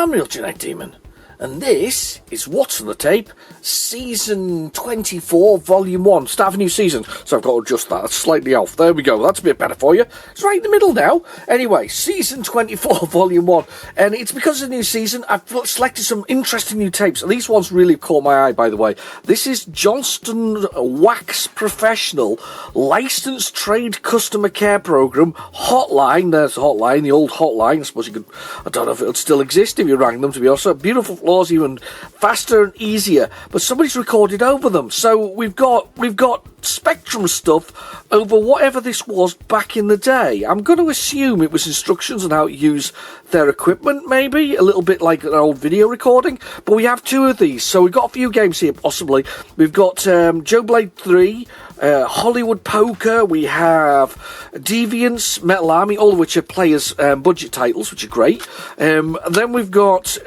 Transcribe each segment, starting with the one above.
I'm Real Genetic Demon, and this is What's on the Tape, Season 24, Volume 1. Start of a new season, so I've got to adjust that. That's slightly off. There we go. That's a bit better for you. It's right in the middle now. Anyway, Season 24, Volume 1. And it's because of the new season, I've selected some interesting new tapes. And these ones really caught my eye, by the way. This is Johnston Wax Professional Licensed Trade Customer Care Program Hotline. There's the hotline, the old hotline. I suppose you could, I don't know if it would still exist if you rang them, to be honest. Beautiful floors, even faster and easier, but somebody's recorded over them. So we've got Spectrum stuff over whatever this was back in the day. I'm going to assume it was instructions on how to use their equipment, maybe a little bit like an old video recording. But we have two of these, so we've got a few games here. Possibly we've got Joe Blade 3, Hollywood Poker. We have Deviants, Metal Army, all of which are players' budget titles, which are great. And then we've got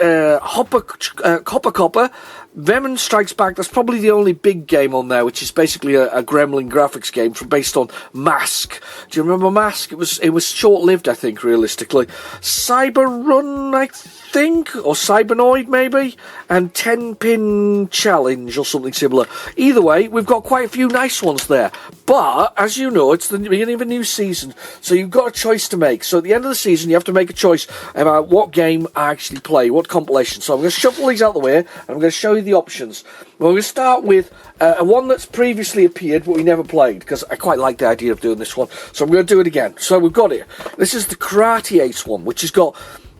Copper. Venom Strikes Back. That's probably the only big game on there, which is basically a Gremlin graphics game based on Mask. Do you remember Mask? It was short-lived, I think, realistically. Cyber Run, I think, or Cybernoid maybe, and 10-pin challenge or something similar. Either way, we've got quite a few nice ones there. But as you know, it's the beginning of a new season, so you've got a choice to make. So at the end of the season, you have to make a choice about what game I actually play, what compilation. So I'm going to shuffle these out of the way, and I'm going to show you the options. Well, we're going to start with one that's previously appeared, but we never played, because I quite like the idea of doing this one. So I'm going to do it again. So we've got it. This is the Karate Ace one, which has got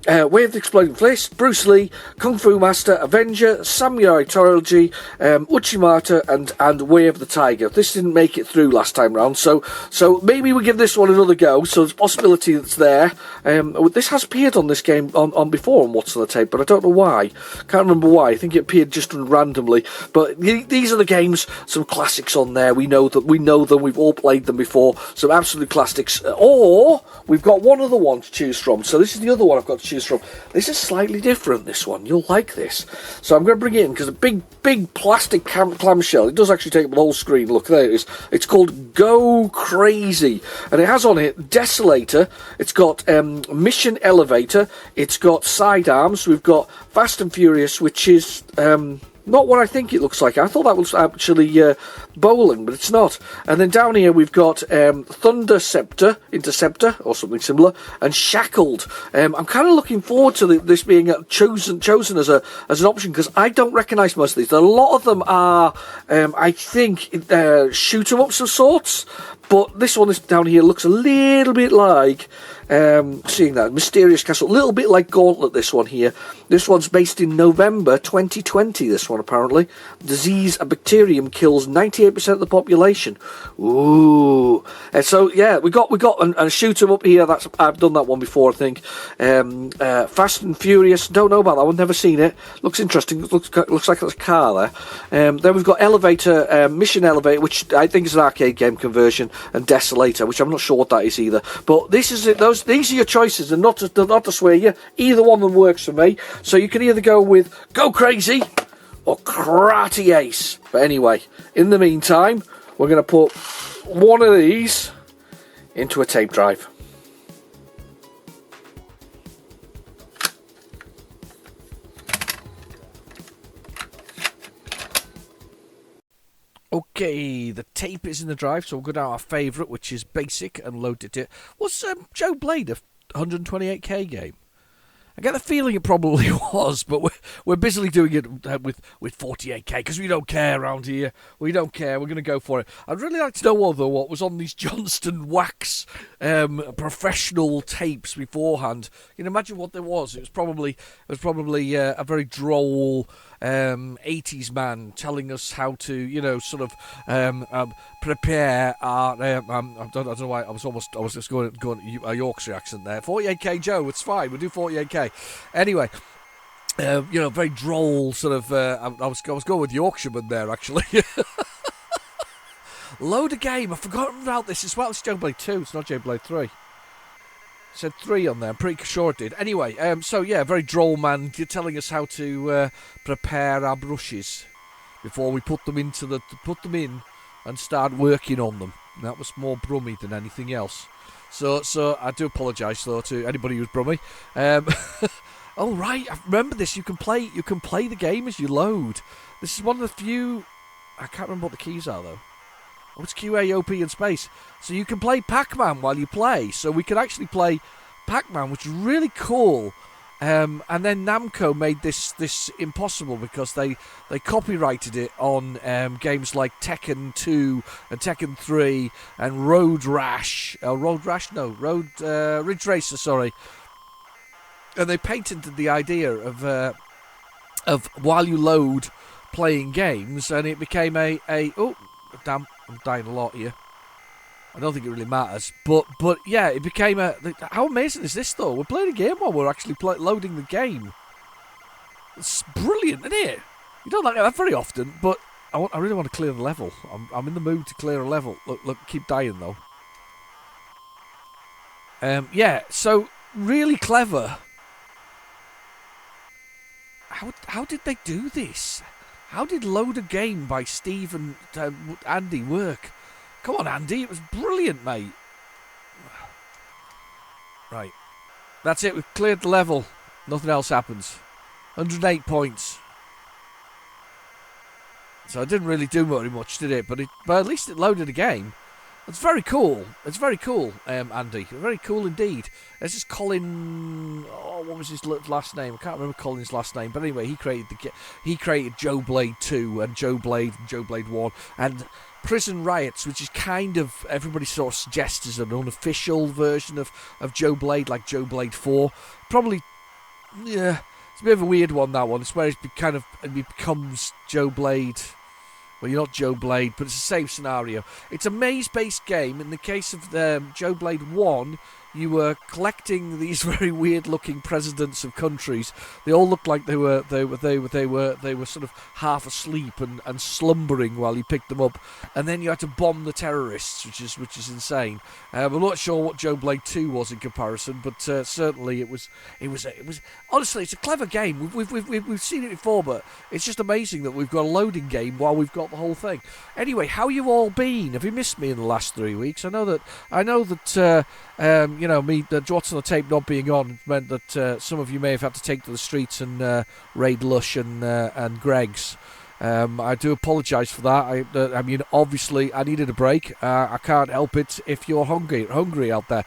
Way of the Exploding Fist, Bruce Lee, Kung Fu Master, Avenger, Samurai Trilogy, Uchimata, and Way of the Tiger. This didn't make it through last time round, so maybe we give this one another go. So there's a possibility that's there. This has appeared on this game on before on What's on the Tape, but I don't know why. Can't remember why. I think it appeared just randomly. But these are the games. Some classics on there. We know them. We've all played them before. Some absolute classics. Or we've got one other one to choose from. So this is the other one I've got to choose from. This is slightly different, this one. You'll like this. So I'm going to bring it in because a big plastic clamshell. It does actually take up the whole screen. Look, there it is. It's called Go Crazy. And it has on it Desolator. It's got Mission Elevator. It's got Sidearms. We've got Fast and Furious, which is not what I think it looks like. I thought that was actually bowling, but it's not. And then down here we've got Interceptor, or something similar, and Shackled. I'm kind of looking forward to this being chosen as an option, because I don't recognise most of these. A lot of them are, I think, shoot 'em ups of sorts. But this one down here looks a little bit like, seeing that, Mysterious Castle, a little bit like Gauntlet, this one here. This one's based in November 2020, this one apparently. Disease, a bacterium kills 98% of the population. Ooh. So, yeah, we got and shoot 'em up here. I've done that one before, I think. Fast and Furious, don't know about that one, never seen it. Looks interesting, looks like there's a car there. Then we've got Elevator, Mission Elevator, which I think is an arcade game conversion, and Desolator, which I'm not sure what that is either. But this is it. These are your choices, and not to swear you. Either one of them works for me. So you can either go with Go Crazy or Karate Ace. But anyway, in the meantime, we're going to put one of these into a tape drive. Okay, the tape is in the drive, so we'll go down our favourite, which is Basic, and load it in. Was Joe Blade a 128k game? I get the feeling it probably was, but we're busily doing it with 48k, because we don't care around here. We don't care. We're going to go for it. I'd really like to know what was on these Johnston Wax professional tapes beforehand. You can imagine what there was. It was probably a very droll 80s man telling us how to, sort of prepare our. I don't know why I was just going a Yorkshire accent there. 48k Joe, it's fine. We'll do 48k. Anyway. Very droll sort of. I was going with Yorkshireman there actually. Load of game. I've forgotten about this as well. It's Joe Blade 2. It's not Joe Blade 3. It said 3 on there. I'm pretty sure it did. Anyway, so yeah, very droll man. You're telling us how to prepare our brushes before we put them in and start working on them. And that was more brummy than anything else. So I do apologise though to anybody who's brummy. Oh right, I remember this. You can play the game as you load. This is one of the few. I can't remember what the keys are though. Oh, it's Q, A, O, P, and space. So you can play Pac-Man while you play. So we could actually play Pac-Man, which is really cool. And then Namco made this impossible because they copyrighted it on games like Tekken 2 and Tekken 3 and Road Rash. Ridge Racer, sorry. And they patented the idea of while you load playing games, and it became a oh damn, I'm dying a lot here. I don't think it really matters, but yeah, it became a. How amazing is this though? We're playing a game while we're actually loading the game. It's brilliant, isn't it? You don't like that very often, but I really want to clear the level. I'm in the mood to clear a level. Look, keep dying though. Yeah, so really clever. How did they do this? How did Load a Game by Steve and Andy work? Come on, Andy, it was brilliant, mate. Right. That's it, we've cleared the level. Nothing else happens. 108 points. So it didn't really do very much, did it? But at least it loaded a game. It's very cool. It's very cool, Andy. Very cool indeed. This is Colin. Oh, what was his last name? I can't remember Colin's last name. But anyway, he created Joe Blade 2 and Joe Blade 1 and Prison Riots, which is kind of everybody sort of suggests is an unofficial version of Joe Blade, like Joe Blade 4. Probably, yeah, it's a bit of a weird one, that one. It's where it becomes Joe Blade. Well, you're not Joe Blade, but it's the same scenario. It's a maze-based game. In the case of Joe Blade 1, you were collecting these very weird-looking presidents of countries. They all looked like they were sort of half asleep and slumbering while you picked them up, and then you had to bomb the terrorists, which is insane. I'm not sure what Joe Blade 2 was in comparison, but certainly it was. Honestly, it's a clever game. We've seen it before, but it's just amazing that we've got a loading game while we've got the whole thing. Anyway, how you all been? Have you missed me in the last 3 weeks? I know that me, the What's on the Tape not being on meant that some of you may have had to take to the streets and raid Lush and Greg's. I do apologise for that. I mean, obviously, I needed a break. I can't help it if you're hungry out there.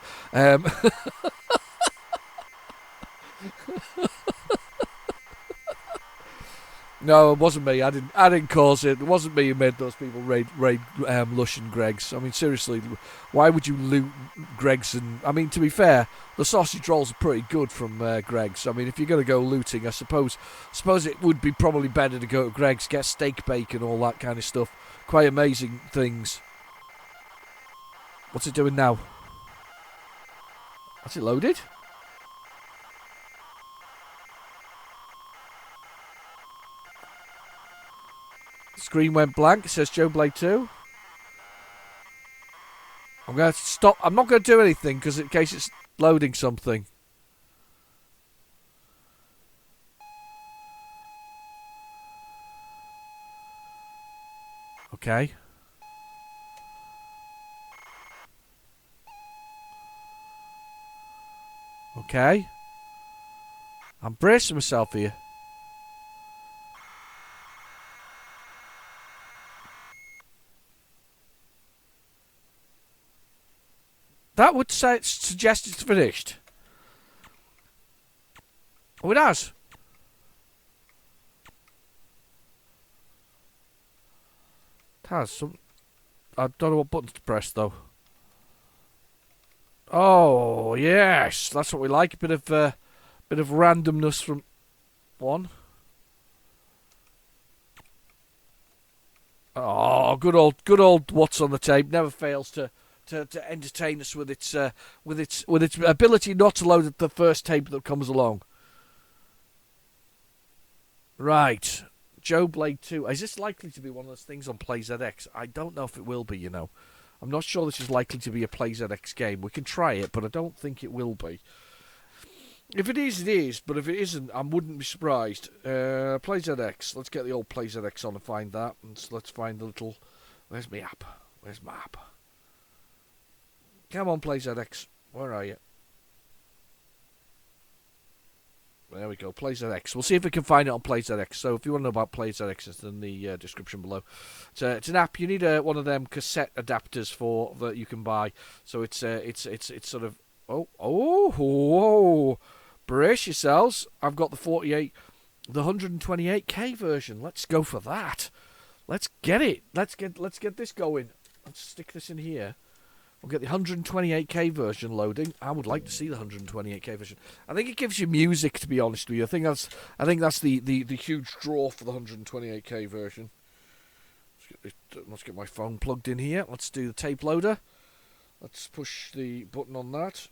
No, it wasn't me. I didn't cause it. It wasn't me who made those people raid Lush and Greg's. I mean, seriously, why would you loot Greg's? And I mean, to be fair, the sausage rolls are pretty good from Greg's. I mean, if you're going to go looting, I suppose it would be probably better to go to Greg's, get steak bake and all that kind of stuff. Quite amazing things. What's it doing now? Has it loaded? Screen went blank. It says Joe Blade 2. I'm going to stop. I'm not going to do anything because in case it's loading something. Okay. Okay. I'm bracing myself here. That would suggest it's finished. Oh, it has. It has some. I don't know what buttons to press though. Oh yes, that's what we like. A bit of randomness from one. Oh, good old What's on the Tape never fails to entertain us with its ability not to load the first tape that comes along. Right, Joe Blade 2. Is this likely to be one of those things on PlayZX? I don't know if it will be, you know. I'm not sure this is likely to be a PlayZX game. We can try it, but I don't think it will be. If it is, it is. But if it isn't, I wouldn't be surprised. PlayZX. Let's get the old PlayZX on and find that. And let's find the little... Where's my app? Where's my app? Come on, PlayZX. Where are you? There we go, PlayZX. We'll see if we can find it on PlayZX. So if you want to know about PlayZX, it's in the description below. It's an app. You need one of them cassette adapters for that you can buy. So it's sort of whoa, brace yourselves. I've got the 128K version. Let's go for that. Let's get it. Let's get this going. Let's stick this in here. We'll get the 128K version loading. I would like to see the 128K version. I think it gives you music, to be honest with you. I think that's the huge draw for the 128K version. Let's get my phone plugged in here. Let's do the tape loader. Let's push the button on that.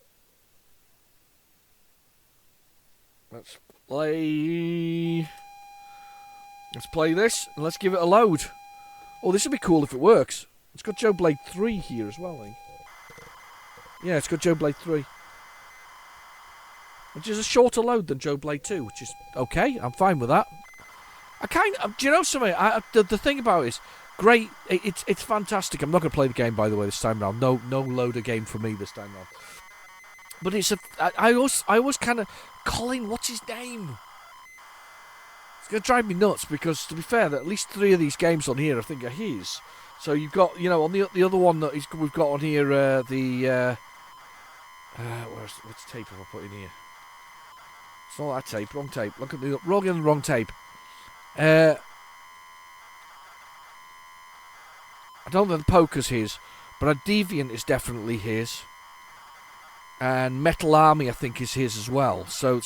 Let's play this, and let's give it a load. Oh, this would be cool if it works. It's got Joe Blade 3 here as well, I think. Yeah, it's got Joe Blade 3. Which is a shorter load than Joe Blade 2, which is okay. I'm fine with that. Do you know something? The thing about it is, great. It's fantastic. I'm not going to play the game, by the way, this time round. No loader game for me this time round. But I always kind of... Colin, what's his name? It's going to drive me nuts because, to be fair, at least 3 of these games on here I think are his. So you've got, on the other one that we've got on here, what's tape have I put in here? It's not that tape, wrong tape. Look at the wrong tape. I don't know the Poker's his, but Deviant is definitely his. And Metal Army, I think, is his as well. So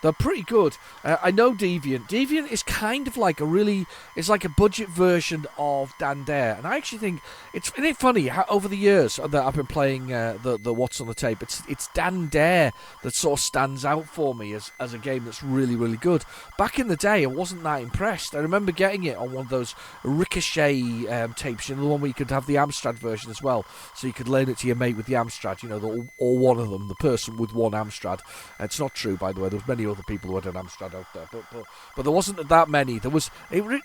they're pretty good. I know Deviant. Deviant is kind of like it's like a budget version of Dan Dare. And I actually think, isn't it funny how over the years that I've been playing the What's on the Tape, it's Dan Dare that sort of stands out for me as a game that's really, really good. Back in the day, I wasn't that impressed. I remember getting it on one of those Ricochet tapes, the one where you could have the Amstrad version as well. So you could loan it to your mate with the Amstrad, or one of them, the person with one Amstrad. It's not true, by the way. There was many other people who had an Amstrad out there, but there wasn't that many.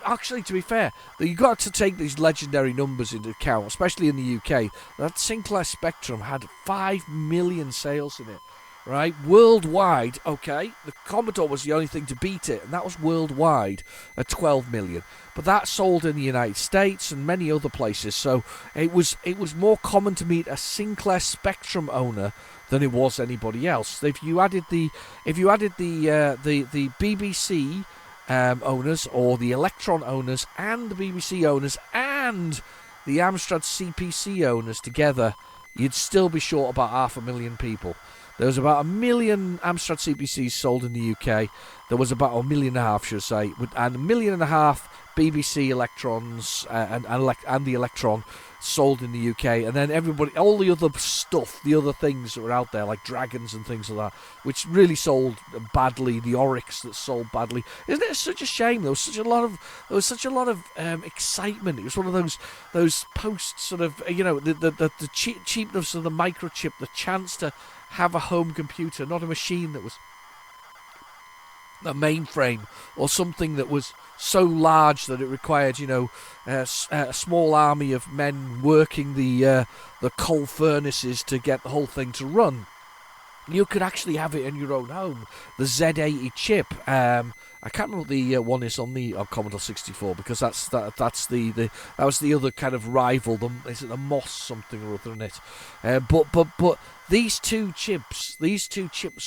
Actually, to be fair, you got to take these legendary numbers into account, especially in the UK. That Sinclair Spectrum had 5 million sales in it, right? Worldwide, okay, the Commodore was the only thing to beat it, and that was worldwide at 12 million. But that sold in the United States and many other places, so it was more common to meet a Sinclair Spectrum owner than it was anybody else. If you added the BBC owners, or the Electron owners, and the BBC owners, and the Amstrad CPC owners together, you'd still be short about 500,000 people. There was about 1 million Amstrad CPCs sold in the UK. There was about 1.5 million, should I say, and 1.5 million BBC Electrons and the Electron sold in the UK, and then all the other stuff, the other things that were out there, like Dragons and things like that, which really sold badly. The Oryx that sold badly. Isn't it such a shame? There was such a lot of excitement. It was one of those post sort of the cheapness of the microchip, the chance to have a home computer, not a machine that was a mainframe or something that was so large that it required, a small army of men working the coal furnaces to get the whole thing to run. You could actually have it in your own home. The Z80 chip. I can't remember what the one is on the Commodore 64, because that was the other kind of rival. Is it the Moss something or other in it? But these two chips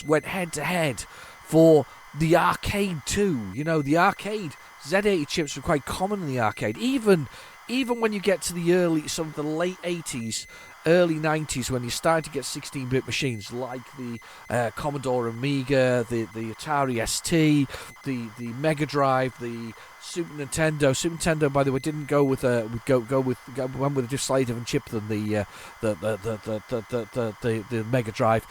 went head to head for the arcade too. The arcade Z80 chips were quite common in the arcade. Even when you get to some of the late 80s, early 90s, when you started to get 16-bit machines like the Commodore Amiga, the Atari ST, the Mega Drive, the Super Nintendo. Super Nintendo, by the way, didn't go with went with a slightly different chip than the Mega Drive.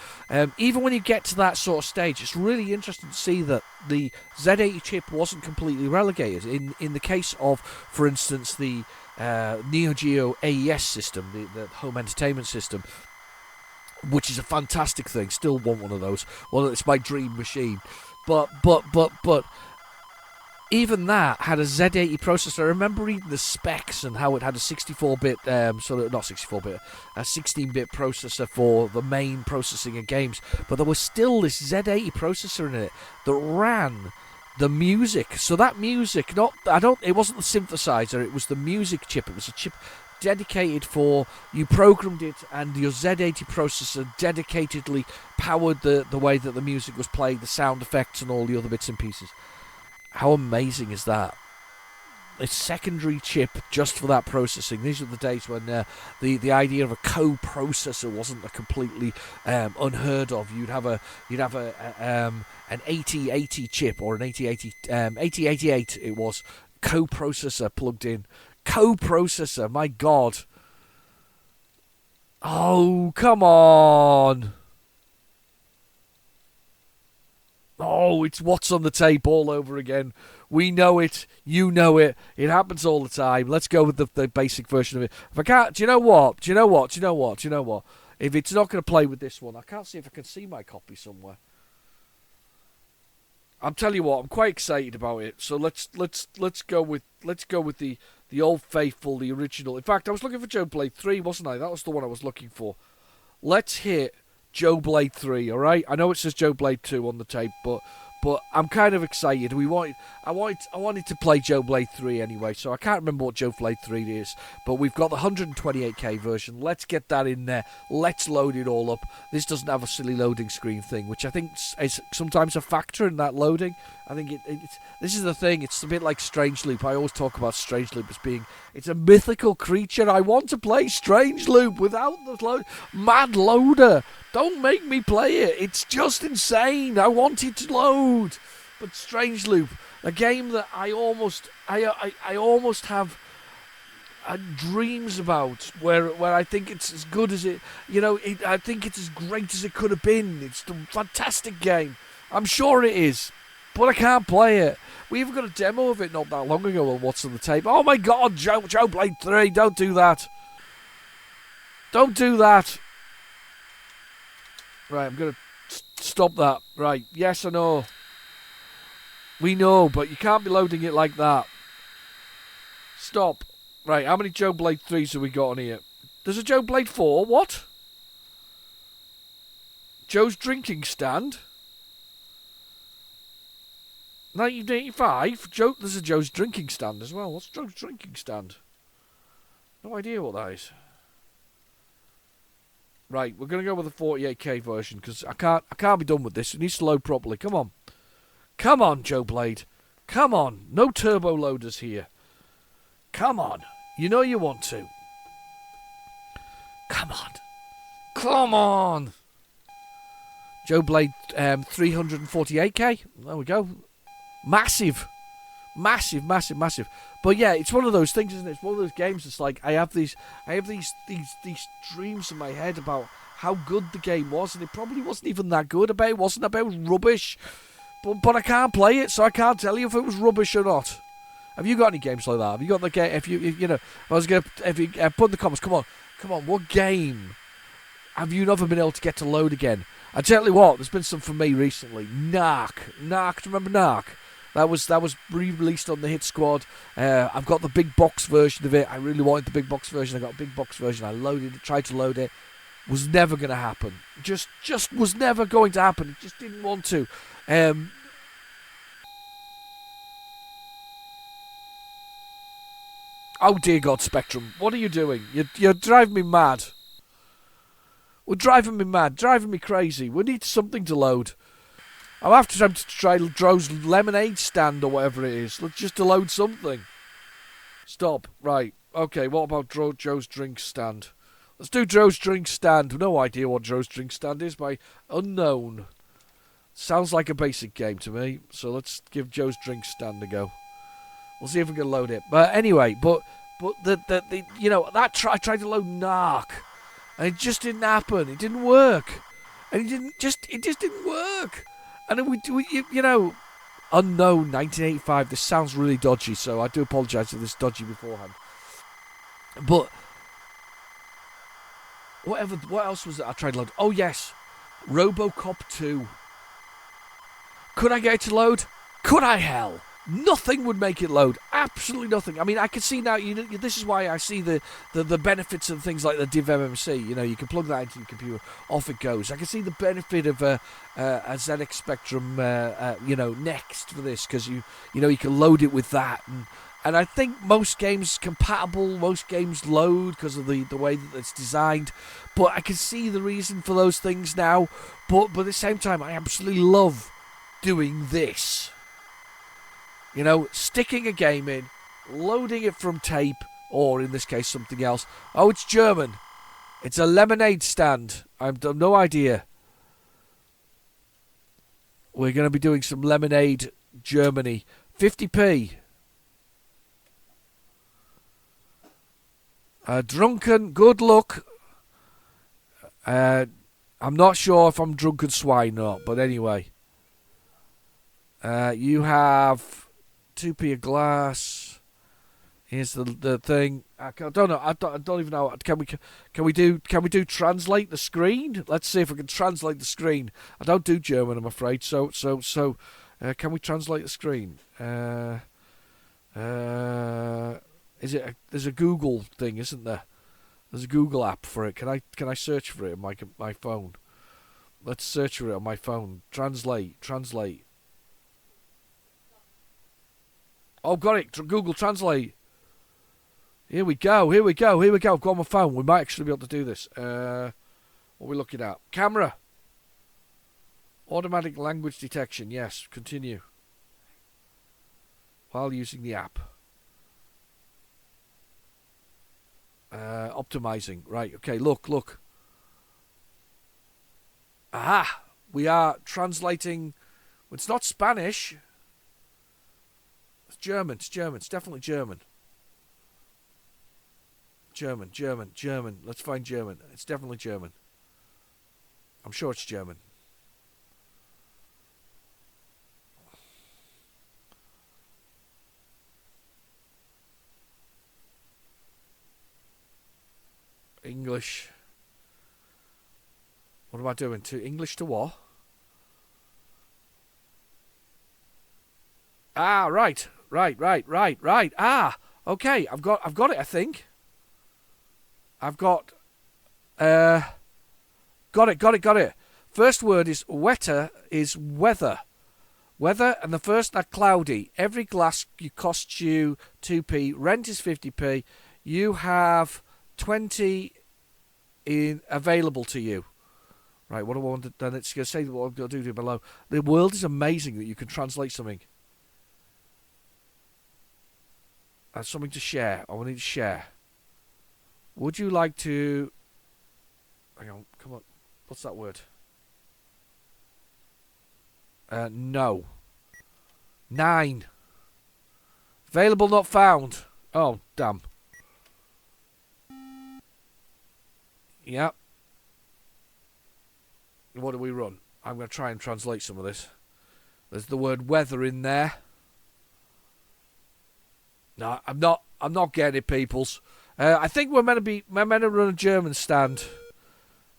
Even when you get to that sort of stage, it's really interesting to see that the Z80 chip wasn't completely relegated. In the case of, for instance, the Neo Geo AES system, the home entertainment system, which is a fantastic thing. Still want one of those. Well, it's my dream machine. But even that had a Z80 processor. I remember reading the specs and how it had a 64-bit, not 64-bit, a 16-bit processor for the main processing of games. But there was still this Z80 processor in it that ran the music. So that music, it wasn't the synthesizer, it was the music chip. It was a chip dedicated for, you programmed it, and your Z80 processor dedicatedly powered the way that the music was played, the sound effects and all the other bits and pieces. How amazing is that? A secondary chip just for that processing. These are the days when the idea of a co-processor wasn't a completely unheard of. You'd have an 8080 chip, or an 8088 it was, co-processor plugged in. Co-processor, my God. Oh, come on. Oh, it's What's on the Tape all over again. We know it. You know it. It happens all the time. Let's go with the basic version of it. If I can't... Do you know what? If it's not going to play with this one, I can't see if I can see my copy somewhere. I'm telling you what, I'm quite excited about it. So let's go with the old faithful, the original. In fact, I was looking for Joe Blade 3, wasn't I? That was the one I was looking for. Let's hit Joe Blade 3, alright? I know it says Joe Blade 2 on the tape, but I'm kind of excited. I wanted to play Joe Blade 3 anyway, so I can't remember what Joe Blade 3 is, but we've got the 128k version. Let's get that in there. Let's load it all up. This doesn't have a silly loading screen thing, which I think is sometimes a factor in that loading. I think this is the thing. It's a bit like Strangeloop. I always talk about Strangeloop as being, it's a mythical creature. I want to play Strangeloop without the mad loader. Don't make me play it. It's just insane. I want it to load. But Strangeloop, a game that I almost have dreams about, where I think it's as good as it, I think it's as great as it could have been. It's a fantastic game. I'm sure it is. But I can't play it. We even got a demo of it not that long ago on What's on the Tape. Oh my God, Joe Blade 3, don't do that. Don't do that. Right, I'm going to stop that. Right, yes, I know. We know, but you can't be loading it like that. Stop. Right, how many Joe Blade 3s have we got on here? There's a Joe Blade 4, what? Joe's drinking stand? 1985? There's a Joe's drinking stand as well. What's Joe's drinking stand? No idea what that is. Right, we're going to go with the 48k version, because I can't be done with this. It needs to load properly. Come on. Come on, Joe Blade. Come on. No turbo loaders here. Come on. You know you want to. Come on. Come on. Joe Blade 348k. There we go. Massive. But yeah, it's one of those things, isn't it? It's one of those games. It's like I have these dreams in my head about how good the game was, and it probably wasn't even that good. It wasn't about rubbish, but I can't play it, so I can't tell you if it was rubbish or not. Have you got any games like that? Have you got the game? If you put in the comments. Come on, what game have you never been able to get to load again? I tell you what, there's been some for me recently. Narc. Do you remember Narc? That was re-released on the Hit Squad. I've got the big box version of it. I really wanted the big box version. I got a big box version. I loaded it, tried to load it. Was never going to happen. Just was never going to happen. It just didn't want to. Oh dear God, Spectrum, what are you doing? You're driving me mad. We're driving me mad, driving me crazy. We need something to load. I'm after trying to try Joe's lemonade stand or whatever it is. Let's just to load something. Stop. Right. Okay, what about Joe's drink stand? Let's do Joe's drink stand. No idea what Joe's drink stand is by Unknown. Sounds like a basic game to me. So let's give Joe's drink stand a go. We'll see if we can load it. But anyway, but I tried to load Narc, and it just didn't happen. It didn't work, and it just didn't work. And then we Unknown 1985. This sounds really dodgy, so I do apologise if this is dodgy beforehand. But what else was it I tried to load? Oh yes, RoboCop 2. Could I get it to load? Could I hell? Nothing would make it load. Absolutely nothing. I mean, I can see now. This is why I see the benefits of things like the Div MMC. You can plug that into your computer, off it goes. I can see the benefit of a ZX Spectrum, next for this, because you can load it with that, and I think most games compatible. Most games load because of the way that it's designed. But I can see the reason for those things now. But at the same time, I absolutely love doing this. Sticking a game in, loading it from tape, or in this case something else. Oh, it's German. It's a lemonade stand. I've no idea. We're going to be doing some lemonade Germany. 50p. Drunken, good luck. I'm not sure if I'm drunken swine or not, but anyway. You have 2p a glass. Here's the thing. I don't know. I don't even know. Can we do translate the screen? Let's see if we can translate the screen. I don't do German, I'm afraid. So can we translate the screen? There's a Google thing, isn't there? There's a Google app for it. Can I search for it on my phone? Let's search for it on my phone. Translate. Oh, got it. Google Translate. Here we go. I've got on my phone. We might actually be able to do this. What are we looking at? Camera. Automatic language detection. Yes. Continue. While using the app. Optimizing. Right. Okay. Look. Aha. We are translating. It's not Spanish. It's German. It's definitely German. German. Let's find German. It's definitely German. I'm sure it's German. English. What am I doing? To English to what? Ah, right. Ah, okay. I've got it. I think. I've got it. First word is wetter is weather. Weather, and the first are cloudy. Every glass costs you 2p. Rent is 50p. You have 20 available to you. Right, what do I want to... Then it's going to say what I've got to do below. The world is amazing that you can translate something. That's something to share. I want to share. Would you like to... Hang on, come on. What's that word? No. 9. Available, not found. Oh, damn. Yeah. What do we run? I'm going to try and translate some of this. There's the word weather in there. No, I'm not getting it, peoples. I think we're meant to run a German stand.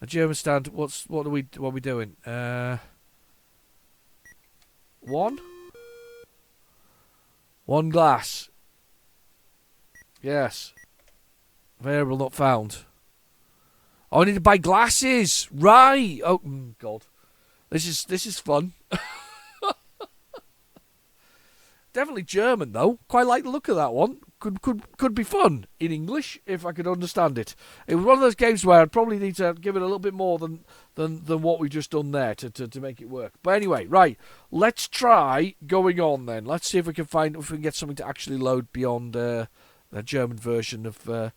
A German stand. What are we doing? One glass. Yes. Variable not found. Oh, I need to buy glasses. Right. Oh God. This is fun. Definitely German though. Quite like the look of that one. Could be fun in English if I could understand it. It was one of those games where I'd probably need to give it a little bit more than what we've just done there to make it work. But anyway, right. Let's try going on then. Let's see if we can get something to actually load beyond the German version of a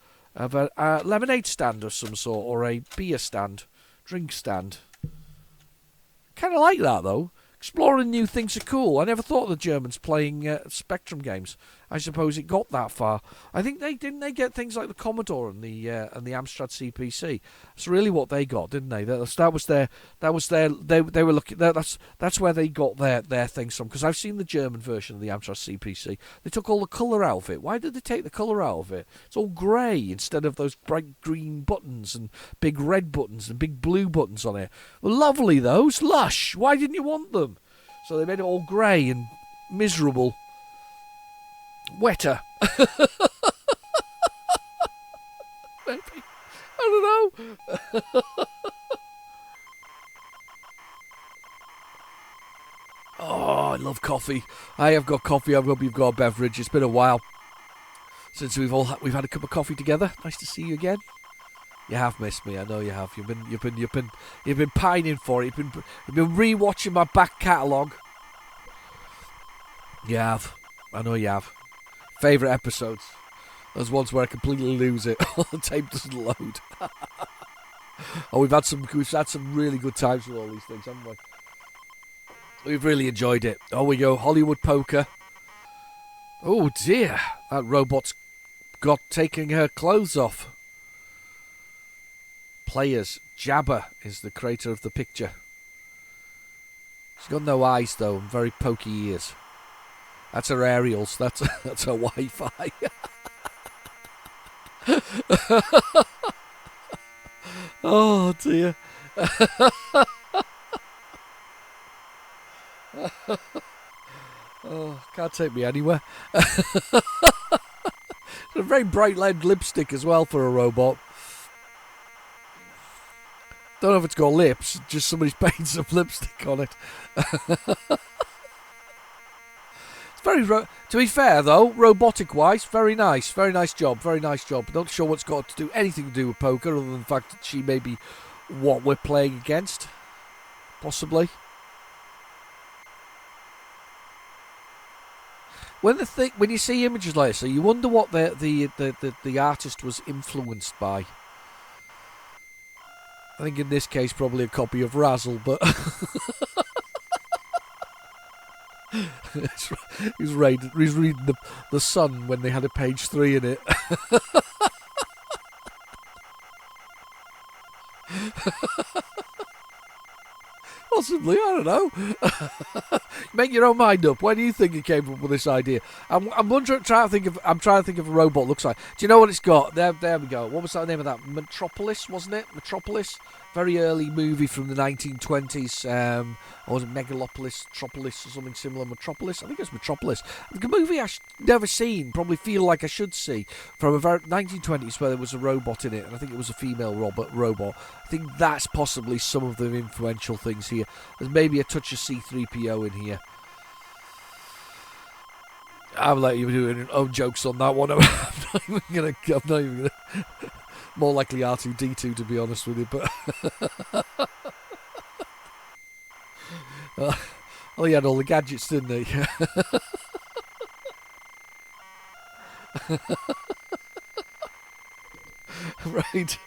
lemonade stand of some sort, or a beer stand, drink stand. Kind of like that though. Exploring new things are cool. I never thought of the Germans playing Spectrum games. I suppose it got that far. I think they get things like the Commodore and the Amstrad CPC. That's really what they got, didn't they? That was their. They were looking. That's where they got their things from. Because I've seen the German version of the Amstrad CPC. They took all the colour out of it. Why did they take the colour out of it? It's all grey instead of those bright green buttons and big red buttons and big blue buttons on it. Well, lovely those, lush. Why didn't you want them? So they made it all grey and miserable. Wetter. Maybe. I don't know. Oh, I love coffee. I have got coffee. I hope you've got a beverage. It's been a while since we've had a cup of coffee together. Nice to see you again. You have missed me. I know you have. You've been pining for it. You've been rewatching my back catalogue. You have. I know you have. Favourite episodes. Those ones where I completely lose it. The tape doesn't load. Oh, we've had some really good times with all these things, haven't we? We've really enjoyed it. Oh, we go Hollywood Poker. Oh dear, that robot's got taking her clothes off. Players. Jabba is the creator of the picture. She's got no eyes though, and very pokey ears. That's her aerials. That's her Wi-Fi. Oh dear. Oh, can't take me anywhere. It's a very bright red lipstick as well for a robot. Don't know if it's got lips, just somebody's painted some lipstick on it. It's very, to be fair though, robotic wise, very nice job. Not sure what's got to do anything to do with poker other than the fact that she may be what we're playing against, possibly. When you see images like this, you wonder what the artist was influenced by. I think in this case probably a copy of Razzle, but he's reading the Sun when they had a page 3 in it. Possibly, I don't know. Make your own mind up. Where do you think it came up with this idea? I'm trying to think of a robot looks like. Do you know what it's got? There we go. What was the name of that? Metropolis, wasn't it? Metropolis. Very early movie from the 1920s. Or was it Megalopolis, Metropolis, or something similar? Metropolis? I think it's Metropolis. The movie I've never seen, probably feel like I should see, from a very 1920s where there was a robot in it, and I think it was a female robot. I think that's possibly some of the influential things here. There's maybe a touch of C-3PO in here. I'll let you do your own jokes on that one. I'm not even gonna. More likely R2-D2 to be honest with you, but well, he had all the gadgets, didn't he? Right.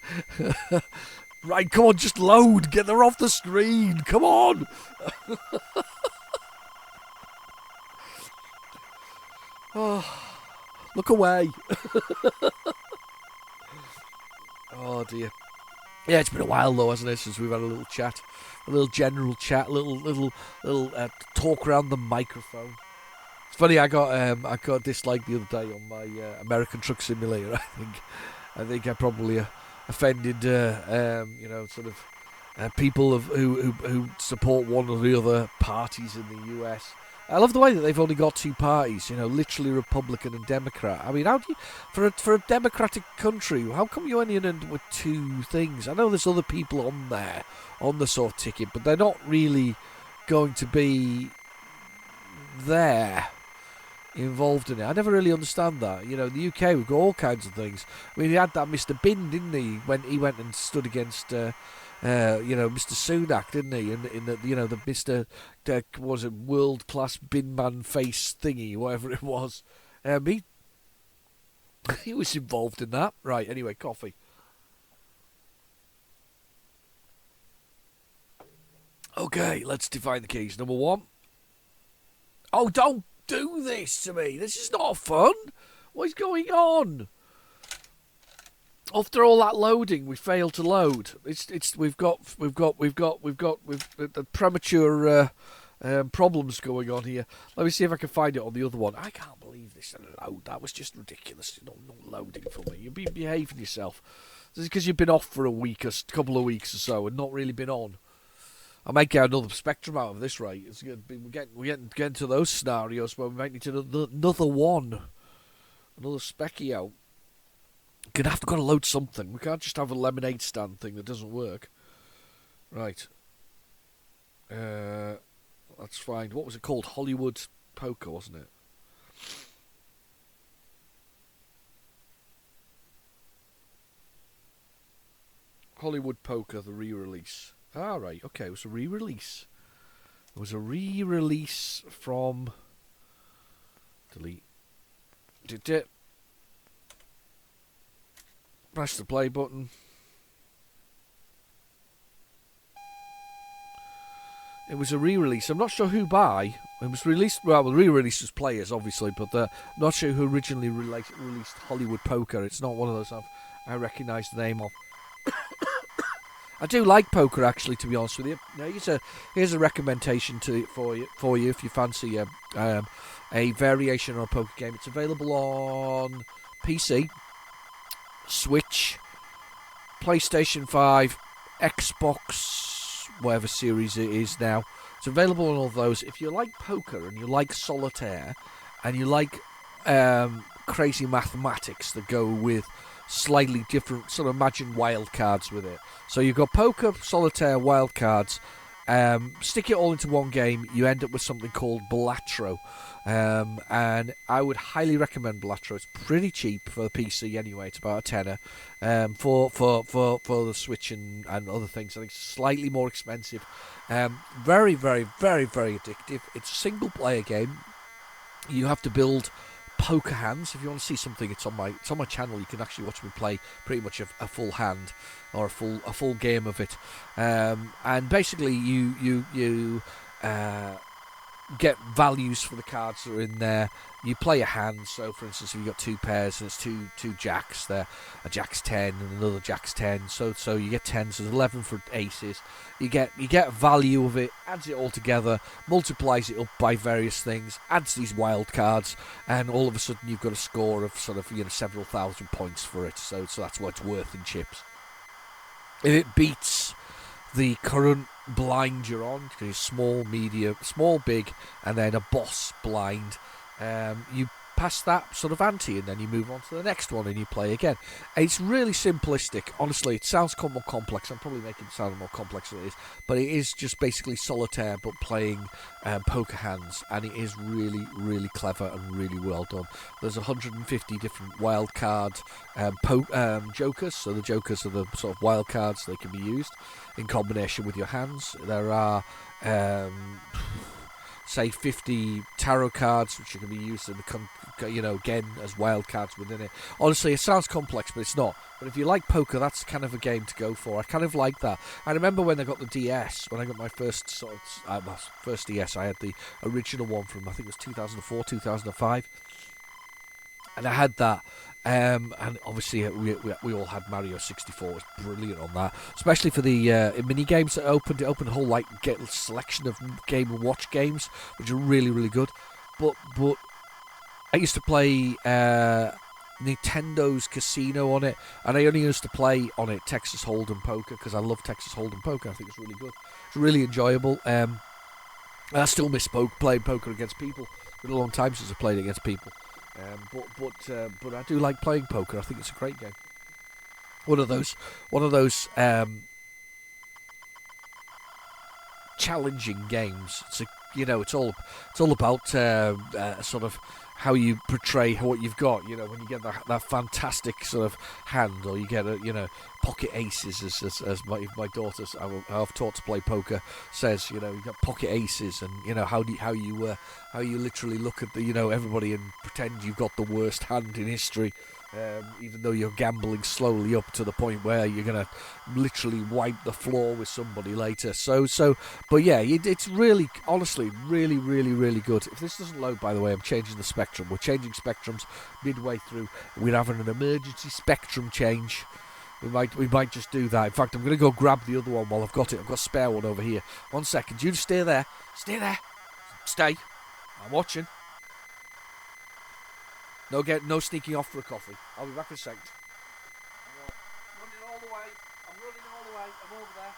Right, come on, just load. Get her off the screen. Come on. Oh, look away. Oh dear. Yeah, it's been a while though, hasn't it, since we've had a little chat, a little general chat, little talk around the microphone. It's funny, I got a dislike the other day on my American Truck Simulator. I think I probably offended people who support one or the other parties in the US. I love the way that they've only got two parties, literally Republican and Democrat. I mean, how do you, for a democratic country, how come you only end with two things? I know there's other people on there, on the sort of ticket, but they're not really going to be there involved in it. I never really understand that. In the UK, we've got all kinds of things. I mean, he had that Mr. Bin, didn't he, when he went and stood against... Mr. Sunak, didn't he? In the Mr. Was it world class bin man face thingy, whatever it was. He was involved in that. Right. Anyway, coffee. Okay, let's define the keys. Number 1. Oh, don't do this to me. This is not fun. What is going on? After all that loading, we failed to load. We've got premature problems going on here. Let me see if I can find it on the other one. I can't believe this load. That was just ridiculous. Not loading for me. You've been behaving yourself. This is because you've been off for a couple of weeks or so, and not really been on. I might get another Spectrum out of this, right? We're getting to those scenarios where we might need another one. Another specky out. Gonna have to go to load something. We can't just have a lemonade stand thing that doesn't work. Right. Let's find, what was it called? Hollywood Poker, wasn't it? Hollywood Poker, the re-release. Ah, right, okay, it was a re-release. It was a re-release from... Delete. Did it? Press the play button. It was a re-release. I'm not sure who by. It was released... Well, the re-release was players, obviously, but I'm not sure who originally released Hollywood Poker. It's not one of those I recognise the name of. I do like poker, actually, to be honest with you. Now, here's a recommendation for you if you fancy a variation on a poker game. It's available on PC, Switch, PlayStation 5, Xbox, whatever series it is now. It's available on all those. If you like poker and you like solitaire and you like crazy mathematics that go with slightly different, sort of imagine wild cards with it. So you've got poker, solitaire, wild cards. Stick it all into one game, you end up with something called Balatro. And I would highly recommend Balatro. It's pretty cheap for the PC anyway. It's about a tenner. For the Switch and other things, I think it's slightly more expensive. Very, very, very, very addictive. It's a single player game. You have to build poker hands. If you want to see something, it's on my channel. You can actually watch me play pretty much a full hand or a full game of it. And basically, you get values for the cards that are in there. You play a hand. So, for instance, if you've got two pairs and it's two jacks there, a jack's 10 and another jack's 10. So you get 10. So there's 11 for aces. You get value of it. Adds it all together. Multiplies it up by various things. Adds these wild cards, and all of a sudden you've got a score of sort of several thousand points for it. So that's what it's worth in chips. If it beats the current blind you're on, small, medium, small, big, and then a boss blind, you pass that sort of ante and then you move on to the next one and you play again. It's really simplistic. Honestly, it sounds more complex. I'm probably making it sound more complex than it is, but it is just basically solitaire but playing poker hands, and it is really, really clever and really well done. There's 150 different wild card jokers, so the jokers are the sort of wild cards. They can be used in combination with your hands. There are say 50 tarot cards which are going to be used in again as wild cards within it. Honestly, it sounds complex, but it's not. But if you like poker, that's kind of a game to go for. I kind of like that. I remember when I got the DS, when I got my first first DS, I had the original one from, I think it was 2004, 2005, and I had that. And obviously we all had Mario 64. It was brilliant on that, especially for the mini games that opened. It opened a whole selection of Game & Watch games, which are really, really good. But I used to play Nintendo's Casino on it, and I only used to play on it Texas Hold'em Poker because I love Texas Hold'em Poker. I think it's really good. It's really enjoyable. I still miss playing poker against people. It's been a long time since I played against people. But I do like playing poker. I think it's a great game. One of those challenging games. It's all about sort of how you portray what you've got. When you get that fantastic sort of hand, or you get pocket aces, as my daughter I've taught to play poker says. You got pocket aces, and how you literally look at everybody and pretend you've got the worst hand in history. Even though you're gambling slowly up to the point where you're going to literally wipe the floor with somebody later. But yeah, it's really, honestly, really, really, really good. If this doesn't load, by the way, I'm changing the spectrum. We're changing spectrums midway through. We're having an emergency spectrum change. We might just do that. In fact, I'm going to go grab the other one while I've got it. I've got a spare one over here. 1 second. You stay there. Stay there. Stay. I'm watching. No sneaking off for a coffee. I'll be back in a second. I'm running all the way. I'm over there.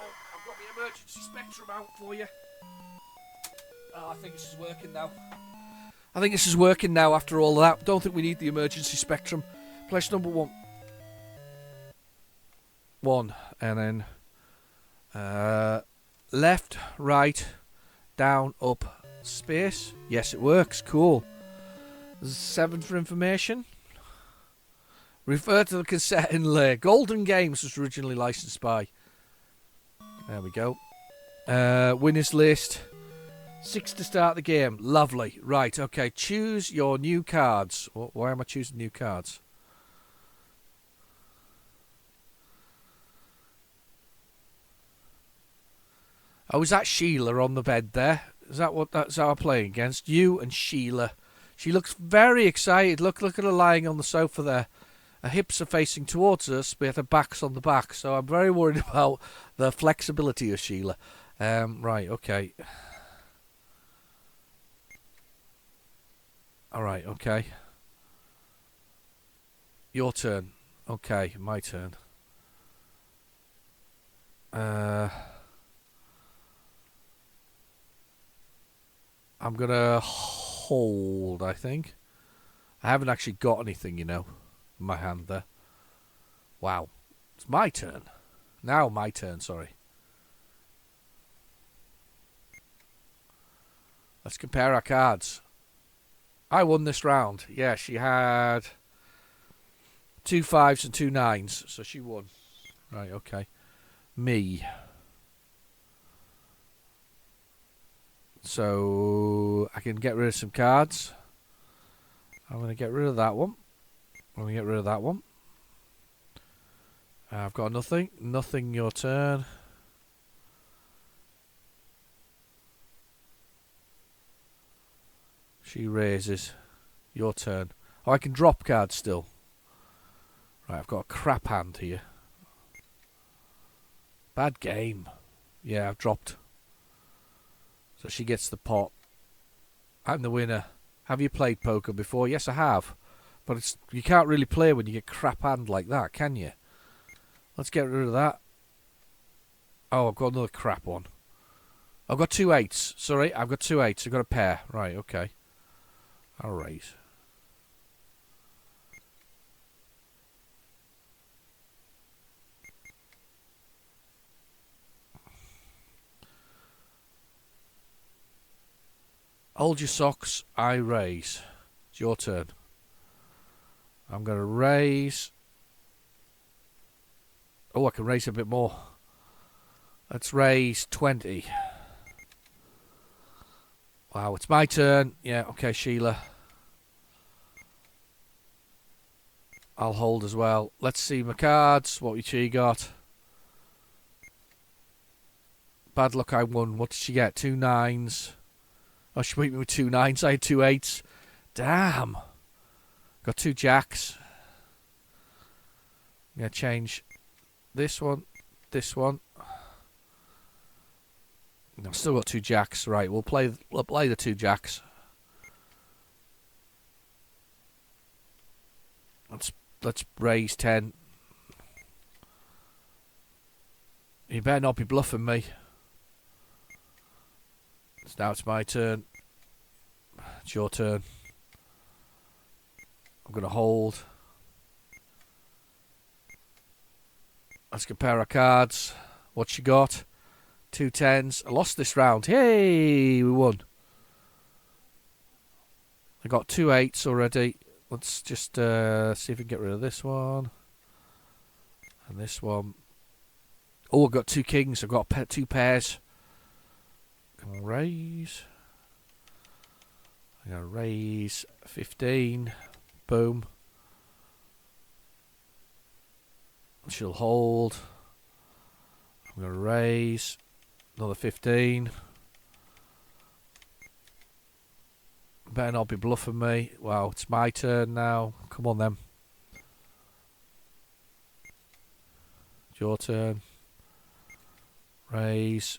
Oh, I've got the emergency spectrum out for you. Oh, I think this is working now. I think this is working now after all of that. Don't think we need the emergency spectrum. Place number 1. 1. And then left, right, down, up, space. Yes, it works. Cool. 7 for information. Refer to the cassette inlay. Golden Games was originally licensed by. There we go. Winners list. 6 to start the game. Lovely. Right, okay. Choose your new cards. Why am I choosing new cards? Oh, is that Sheila on the bed there? Is that what that's how I'm playing against? You and Sheila. She looks very excited. Look at her lying on the sofa there. Her hips are facing towards us, but her back's on the back. So I'm very worried about the flexibility of Sheila. Right, okay. Alright, okay. Your turn. Okay, my turn. I'm gonna hold, I think. I haven't actually got anything, in my hand there. Wow. It's my turn. Now my turn, sorry. Let's compare our cards. I won this round. Yeah, she had 2 5s and 2 9s, so she won. Right, okay. Me. So I can get rid of some cards. I'm going to get rid of that one. I'm going to get rid of that one. I've got nothing. Nothing, your turn. She raises. Your turn. Oh, I can drop cards still. Right, I've got a crap hand here. Bad game. Yeah, I've dropped. So she gets the pot. I'm the winner. Have you played poker before? Yes, I have. But you can't really play when you get crap hand like that, can you? Let's get rid of that. Oh, I've got another crap one. I've got 2 8s. Sorry, I've got 2 8s. I've got a pair. Right, okay. I'll raise. Hold your socks. I raise. It's your turn. I'm going to raise. Oh, I can raise a bit more. Let's raise 20. Wow, it's my turn. Yeah, okay, Sheila. I'll hold as well. Let's see my cards. What she got? Bad luck, I won. What did she get? 2 9s. Oh, she beat me with 2 9s. I had 2 8s. Damn. Got 2 jacks. I'm going to change this one. I've still got 2 jacks. Right, we'll play the 2 jacks. Let's raise 10. You better not be bluffing me. Now it's my turn. It's your turn. I'm going to hold. Let's compare our cards. What she got? 2 10s. I lost this round. Hey, we won. I got 2 8s already. Let's just see if we can get rid of this one. And this one. Oh, I've got 2 kings. I've got 2 pairs. Come on, raise. I'm going to raise 15. Boom. She'll hold. I'm going to raise another 15. Better not be bluffing me. Wow, it's my turn now. Come on then. It's your turn. Raise.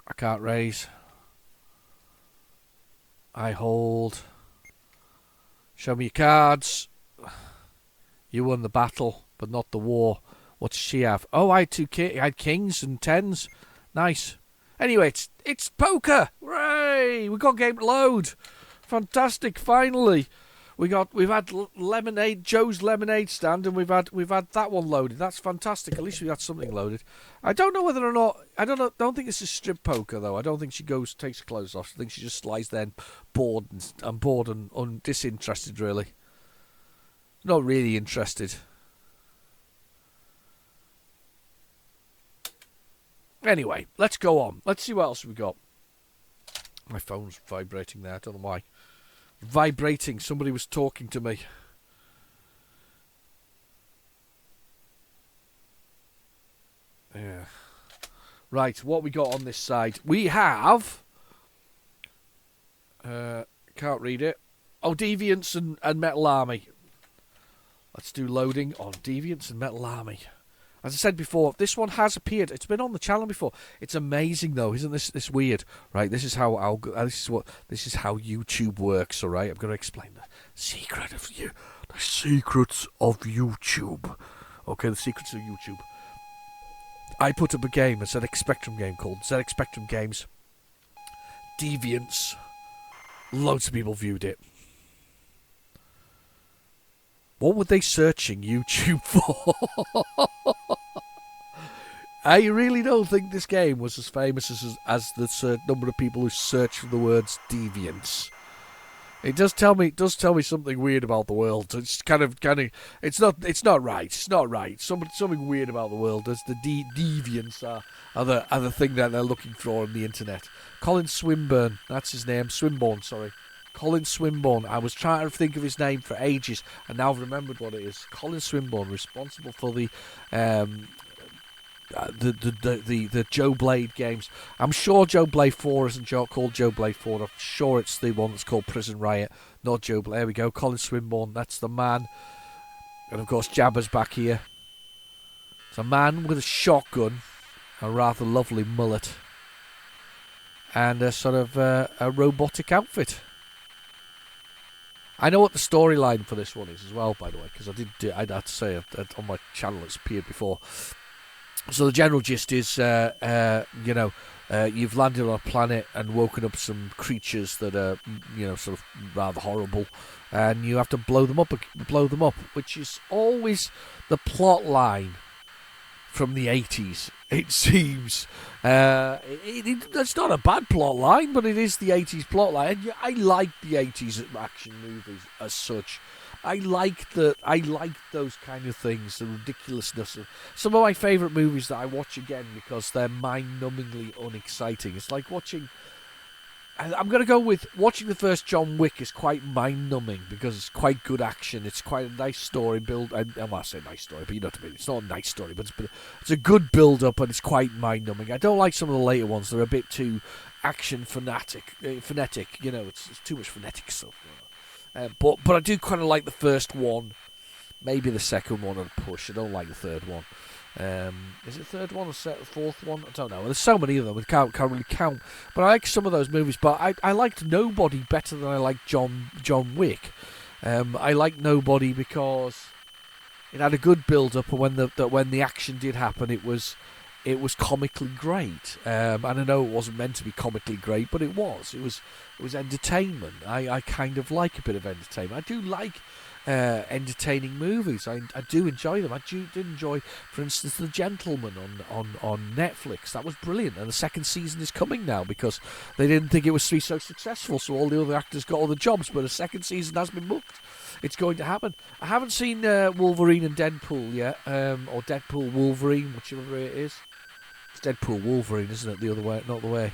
I can't raise. I hold. Show me your cards. You won the battle, but not the war. What does she have? Oh, I had 2 I had kings and 10s. Nice. Anyway, it's poker. Hooray! We got game to load. Fantastic! Finally, we've had lemonade, Joe's lemonade stand, and we've had that one loaded. That's fantastic. At least we got something loaded. I don't know whether or not Don't think this is strip poker though. I don't think she takes her clothes off. I think she just lies there bored and disinterested. Really, not really interested. Anyway, let's go on. Let's see what else we got. My phone's vibrating there. I don't know why. Vibrating. Somebody was talking to me. Yeah. Right, what we got on this side? We have... can't read it. Oh, Deviants and Metal Army. Let's do loading on Deviants and Metal Army. As I said before, this one has appeared. It's been on the channel before. It's amazing, though, isn't this weird? Right, this is how YouTube works. All right, I'm going to explain the secrets of YouTube. Okay, the secrets of YouTube. I put up a game, a ZX Spectrum game called ZX Spectrum Games. Deviants. Loads of people viewed it. What were they searching YouTube for? I really don't think this game was as famous as the number of people who search for the words deviants. It does tell me something weird about the world. It's it's not right. It's not right. Something weird about the world. As the deviants are the thing that they're looking for on the internet. Colin Swinburne, that's his name. Swinburne, sorry. Colin Swinburne. I was trying to think of his name for ages, and now I've remembered what it is. Colin Swinburne, responsible for the Joe Blade games. I'm sure Joe Blade 4 isn't called Joe Blade 4. I'm sure it's the one that's called Prison Riot, not Joe Blade. There we go. Colin Swinburne. That's the man. And of course, Jabba's back here. It's a man with a shotgun, a rather lovely mullet, and a sort of a robotic outfit. I know what the storyline for this one is as well, by the way, because I'd have to say on my channel it's appeared before. So the general gist is, you've landed on a planet and woken up some creatures that are, sort of rather horrible, and you have to blow them up, which is always the plot line from the 80s, it seems. It's not a bad plot line, but it is the 80s plot line. And I like the 80s action movies as such. I like those kind of things, the ridiculousness of some of my favourite movies that I watch again because they're mind-numbingly unexciting. It's like watching... I'm going to go with watching the first John Wick is quite mind-numbing because it's quite good action. It's quite a nice story build. I might say nice story, but you know what I mean. It's not a nice story, but it's a good build-up and it's quite mind-numbing. I don't like some of the later ones. They're a bit too action phonetic. It's too much phonetic stuff. But I do kind of like the first one. Maybe the second one at a push. I don't like the third one. Is it the third one or the fourth one? I don't know. There's so many of them. I can't really count. But I like some of those movies. But I liked Nobody better than I liked John Wick. I liked Nobody because it had a good build-up, and when the action did happen, it was comically great. And I know it wasn't meant to be comically great, but it was. It was entertainment. I kind of like a bit of entertainment. I do like entertaining movies. I do enjoy them. I did enjoy, for instance, The Gentleman on Netflix. That was brilliant. And the second season is coming now because they didn't think it was to be so successful, so all the other actors got all the jobs. But a second season has been booked. It's going to happen. I haven't seen Wolverine and Deadpool yet, or Deadpool Wolverine, whichever it is. It's Deadpool Wolverine, isn't it? The other way, not the way.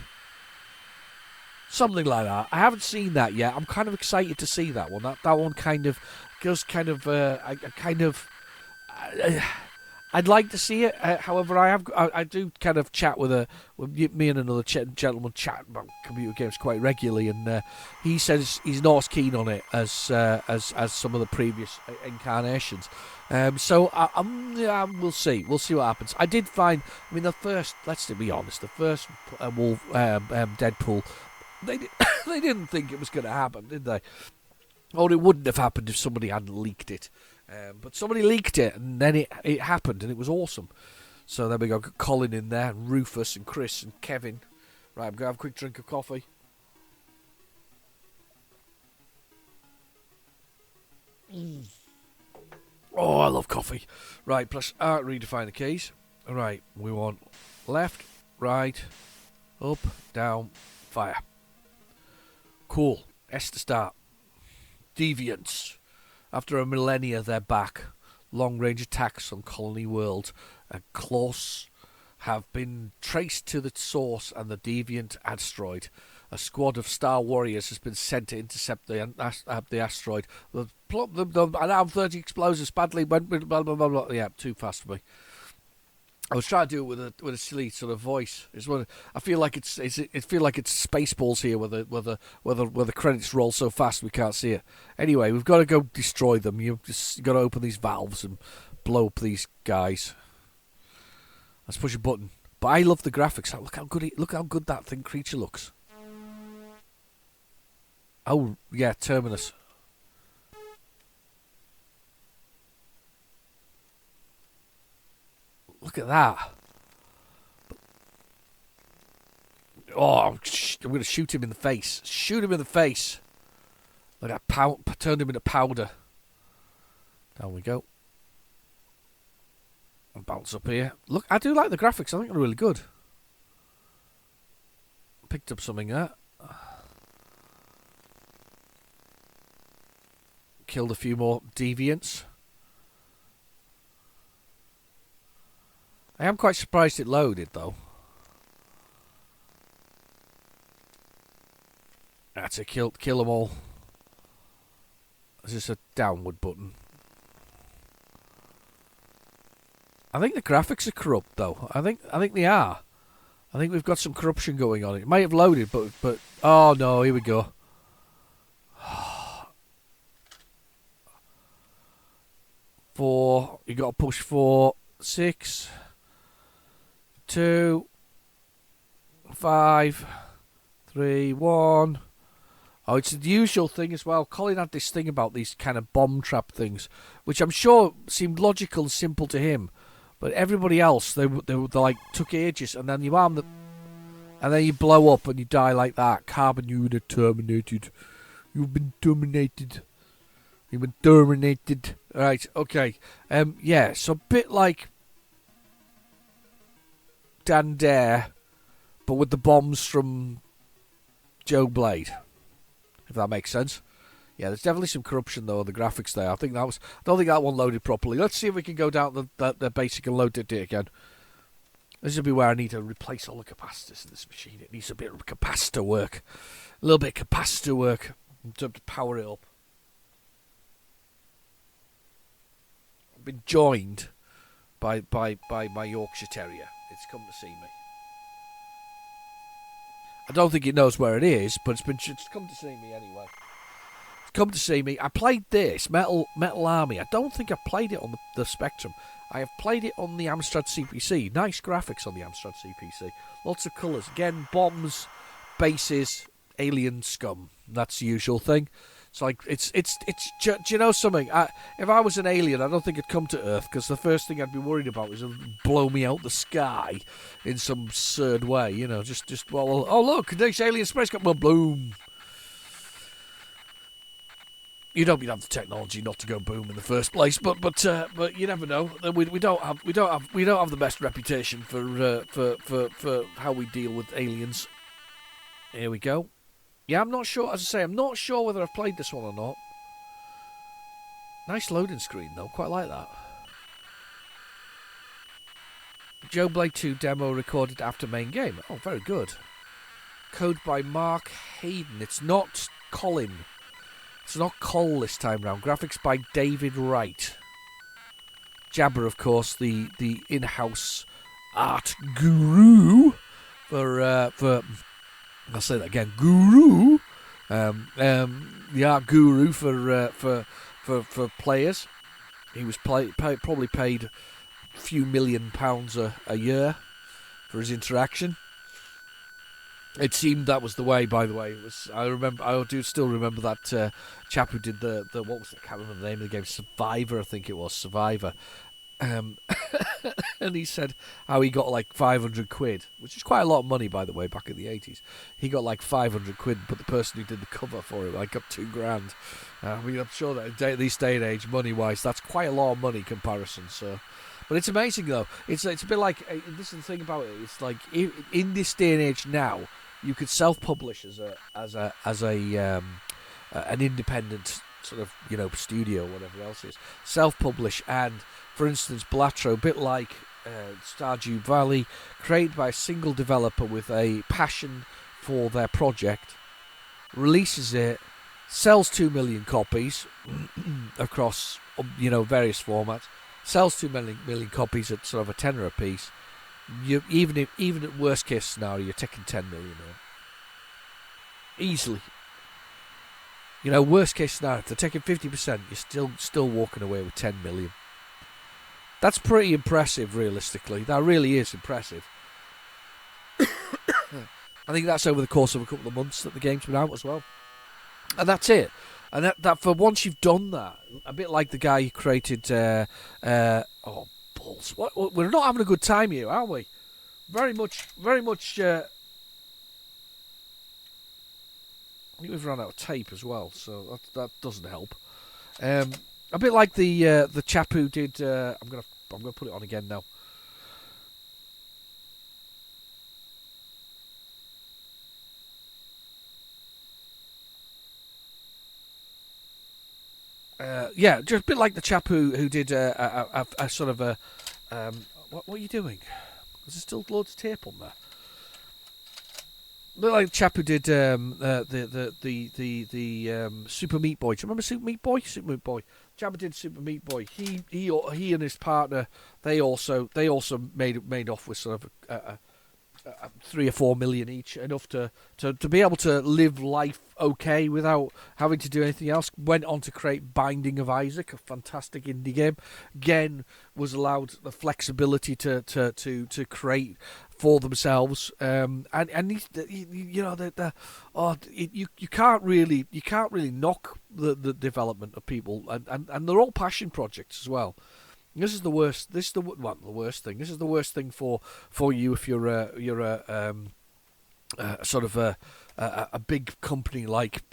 Something like that. I haven't seen that yet. I'm kind of excited to see that one. That one kind of goes I'd like to see it. However, I do kind of chat with me and another gentleman chat about computer games quite regularly, and he says he's not as keen on it as some of the previous incarnations. So we'll see. We'll see what happens. I did find. I mean, the first. Let's be honest. The first Deadpool. They didn't think it was going to happen, did they? Or it wouldn't have happened if somebody hadn't leaked it. But somebody leaked it, and then it happened, and it was awesome. So there we go. Got Colin in there, and Rufus, and Chris, and Kevin. Right, I'm going to have a quick drink of coffee. Oh, I love coffee. Right, press R to redefine the keys. Right, we want left, right, up, down, fire. Cool. S to start. Deviants. After a millennia, they're back. Long-range attacks on Colony World and close have been traced to the source and the deviant asteroid. A squad of Star Warriors has been sent to intercept the asteroid. The 30 explosives badly went with blah blah blah blah. Yeah, too fast for me. I was trying to do it with a silly sort of voice. I feel like it's Spaceballs here, where the credits roll so fast we can't see it. Anyway, we've got to go destroy them. You've just got to open these valves and blow up these guys. Let's push a button. But I love the graphics. Look how good that creature looks. Oh yeah, Terminus. Look at that. Oh, I'm going to shoot him in the face. Shoot him in the face. Like I turned him into powder. Down we go. And bounce up here. Look, I do like the graphics. I think they're really good. Picked up something there. Killed a few more deviants. I am quite surprised it loaded, though. That's a kill them all. Is this a downward button? I think the graphics are corrupt, though. I think they are. I think we've got some corruption going on. It might have loaded, but oh no, here we go. 4. You got to push 4, 6, 2, 5, 3, 1. Oh, it's the usual thing as well. Colin had this thing about these kind of bomb trap things, which I'm sure seemed logical and simple to him, but everybody else they like took ages, and then you arm them, and then you blow up and you die like that. Carbon unit terminated. You've been terminated. You've been terminated. Right, okay. Yeah, so a bit like Dan Dare, but with the bombs from Joe Blade, if that makes sense. Yeah, there's definitely some corruption though on the graphics there. I don't think that one loaded properly. Let's see if we can go down the basic and load it again. This will be where I need to replace all the capacitors in this machine. It needs a bit of capacitor work, a little bit of capacitor work to power it up. I've been joined by my Yorkshire Terrier. It's come to see me. I don't think it knows where it is, but it's come to see me anyway. It's come to see me. I played this, Metal Army. I don't think I played it on the Spectrum. I have played it on the Amstrad CPC. Nice graphics on the Amstrad CPC. Lots of colours. Again, bombs, bases, alien scum. That's the usual thing. It's like, do you know something? If I was an alien, I don't think it'd come to Earth, because the first thing I'd be worried about is it would blow me out the sky in some absurd way, you know, well, oh look, this alien spacecraft, well, boom. You don't have the technology not to go boom in the first place, but you never know. We don't have the best reputation for how we deal with aliens. Here we go. Yeah, I'm not sure. As I say, I'm not sure whether I've played this one or not. Nice loading screen, though. Quite like that. Joe Blade 2 demo recorded after main game. Oh, very good. Code by Mark Hayden. It's not Colin. It's not Cole this time round. Graphics by David Wright. Jabber, of course, the in-house art guru for I'll say that again. Guru, the art guru for players. He was probably paid a few £1,000,000 a year for his interaction. It seemed that was the way. By the way, I do still remember that chap who did the what was it? I can't remember the name of the game. Survivor, I think it was Survivor. Um, and he said how he got like 500 quid, which is quite a lot of money, by the way, back in the 80s. He got like 500 quid, but the person who did the cover for it like got $2,000. I mean, I'm sure that this day and age, money-wise, that's quite a lot of money comparison. So, but it's amazing though. It's a bit like this is the thing about it. It's like in this day and age now, you could self-publish as an independent sort of studio or whatever else it is, self-publish. And for instance, Blatro, a bit like Stardew Valley, created by a single developer with a passion for their project, releases it, sells 2 million copies across various formats, sells 2 million copies at sort of a tenner a piece. Even at worst case scenario, you're taking 10 million easily. Worst case scenario, if they're taking 50%, you're still walking away with 10 million. That's pretty impressive, realistically. That really is impressive. I think that's over the course of a couple of months that the game's been out as well. And that's it. And that for once you've done that, a bit like the guy who created... balls. We're not having a good time here, are we? Very much... I think we've run out of tape as well, so that doesn't help. A bit like the chap who did. I'm gonna put it on again now. Just a bit like the chap who did a sort of a. What are you doing? Is there still loads of tape on there? A bit like the chap who did the Super Meat Boy. Do you remember Super Meat Boy? Super Meat Boy. Jabba did Super Meat Boy. He and his partner they also made off with sort of 3 or 4 million each, enough to be able to live life okay without having to do anything else. Went on to create Binding of Isaac, a fantastic indie game. Again, was allowed the flexibility to create for themselves, and you can't really knock the development of people, and they're all passion projects as well. This is the worst. This is the worst thing. This is the worst thing for you if you're a sort of a big company like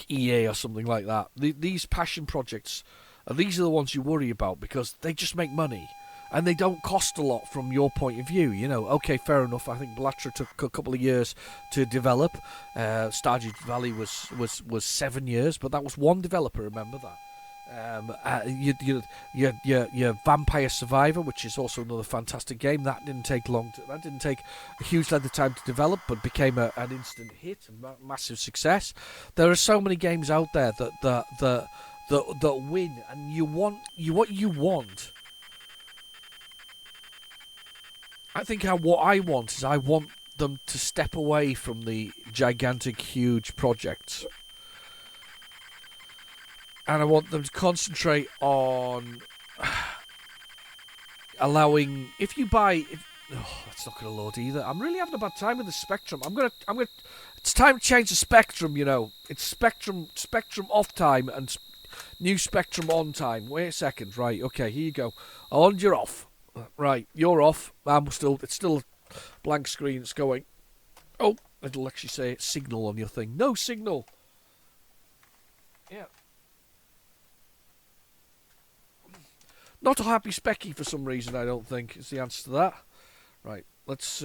EA or something like that. These passion projects, these are the ones you worry about because they just make money. And they don't cost a lot from your point of view, Okay, fair enough. I think Blatcher took a couple of years to develop. Stardew Valley was 7 years, but that was one developer. Remember that. Your Vampire Survivor, which is also another fantastic game, that didn't take a huge length of time to develop, but became an instant hit, a massive success. There are so many games out there that win, and what you want. I think what I want is I want them to step away from the gigantic, huge projects. And I want them to concentrate on allowing... It's not going to load either. I'm really having a bad time with the Spectrum. It's time to change the Spectrum, It's Spectrum off time and new Spectrum on time. Wait a second. Right, okay, here you go. On, you're off. Right, you're off. It's still a blank screen. It's going. Oh, it'll actually say signal on your thing. No signal. Yeah. Not a happy Specky for some reason. I don't think is the answer to that. Right, let's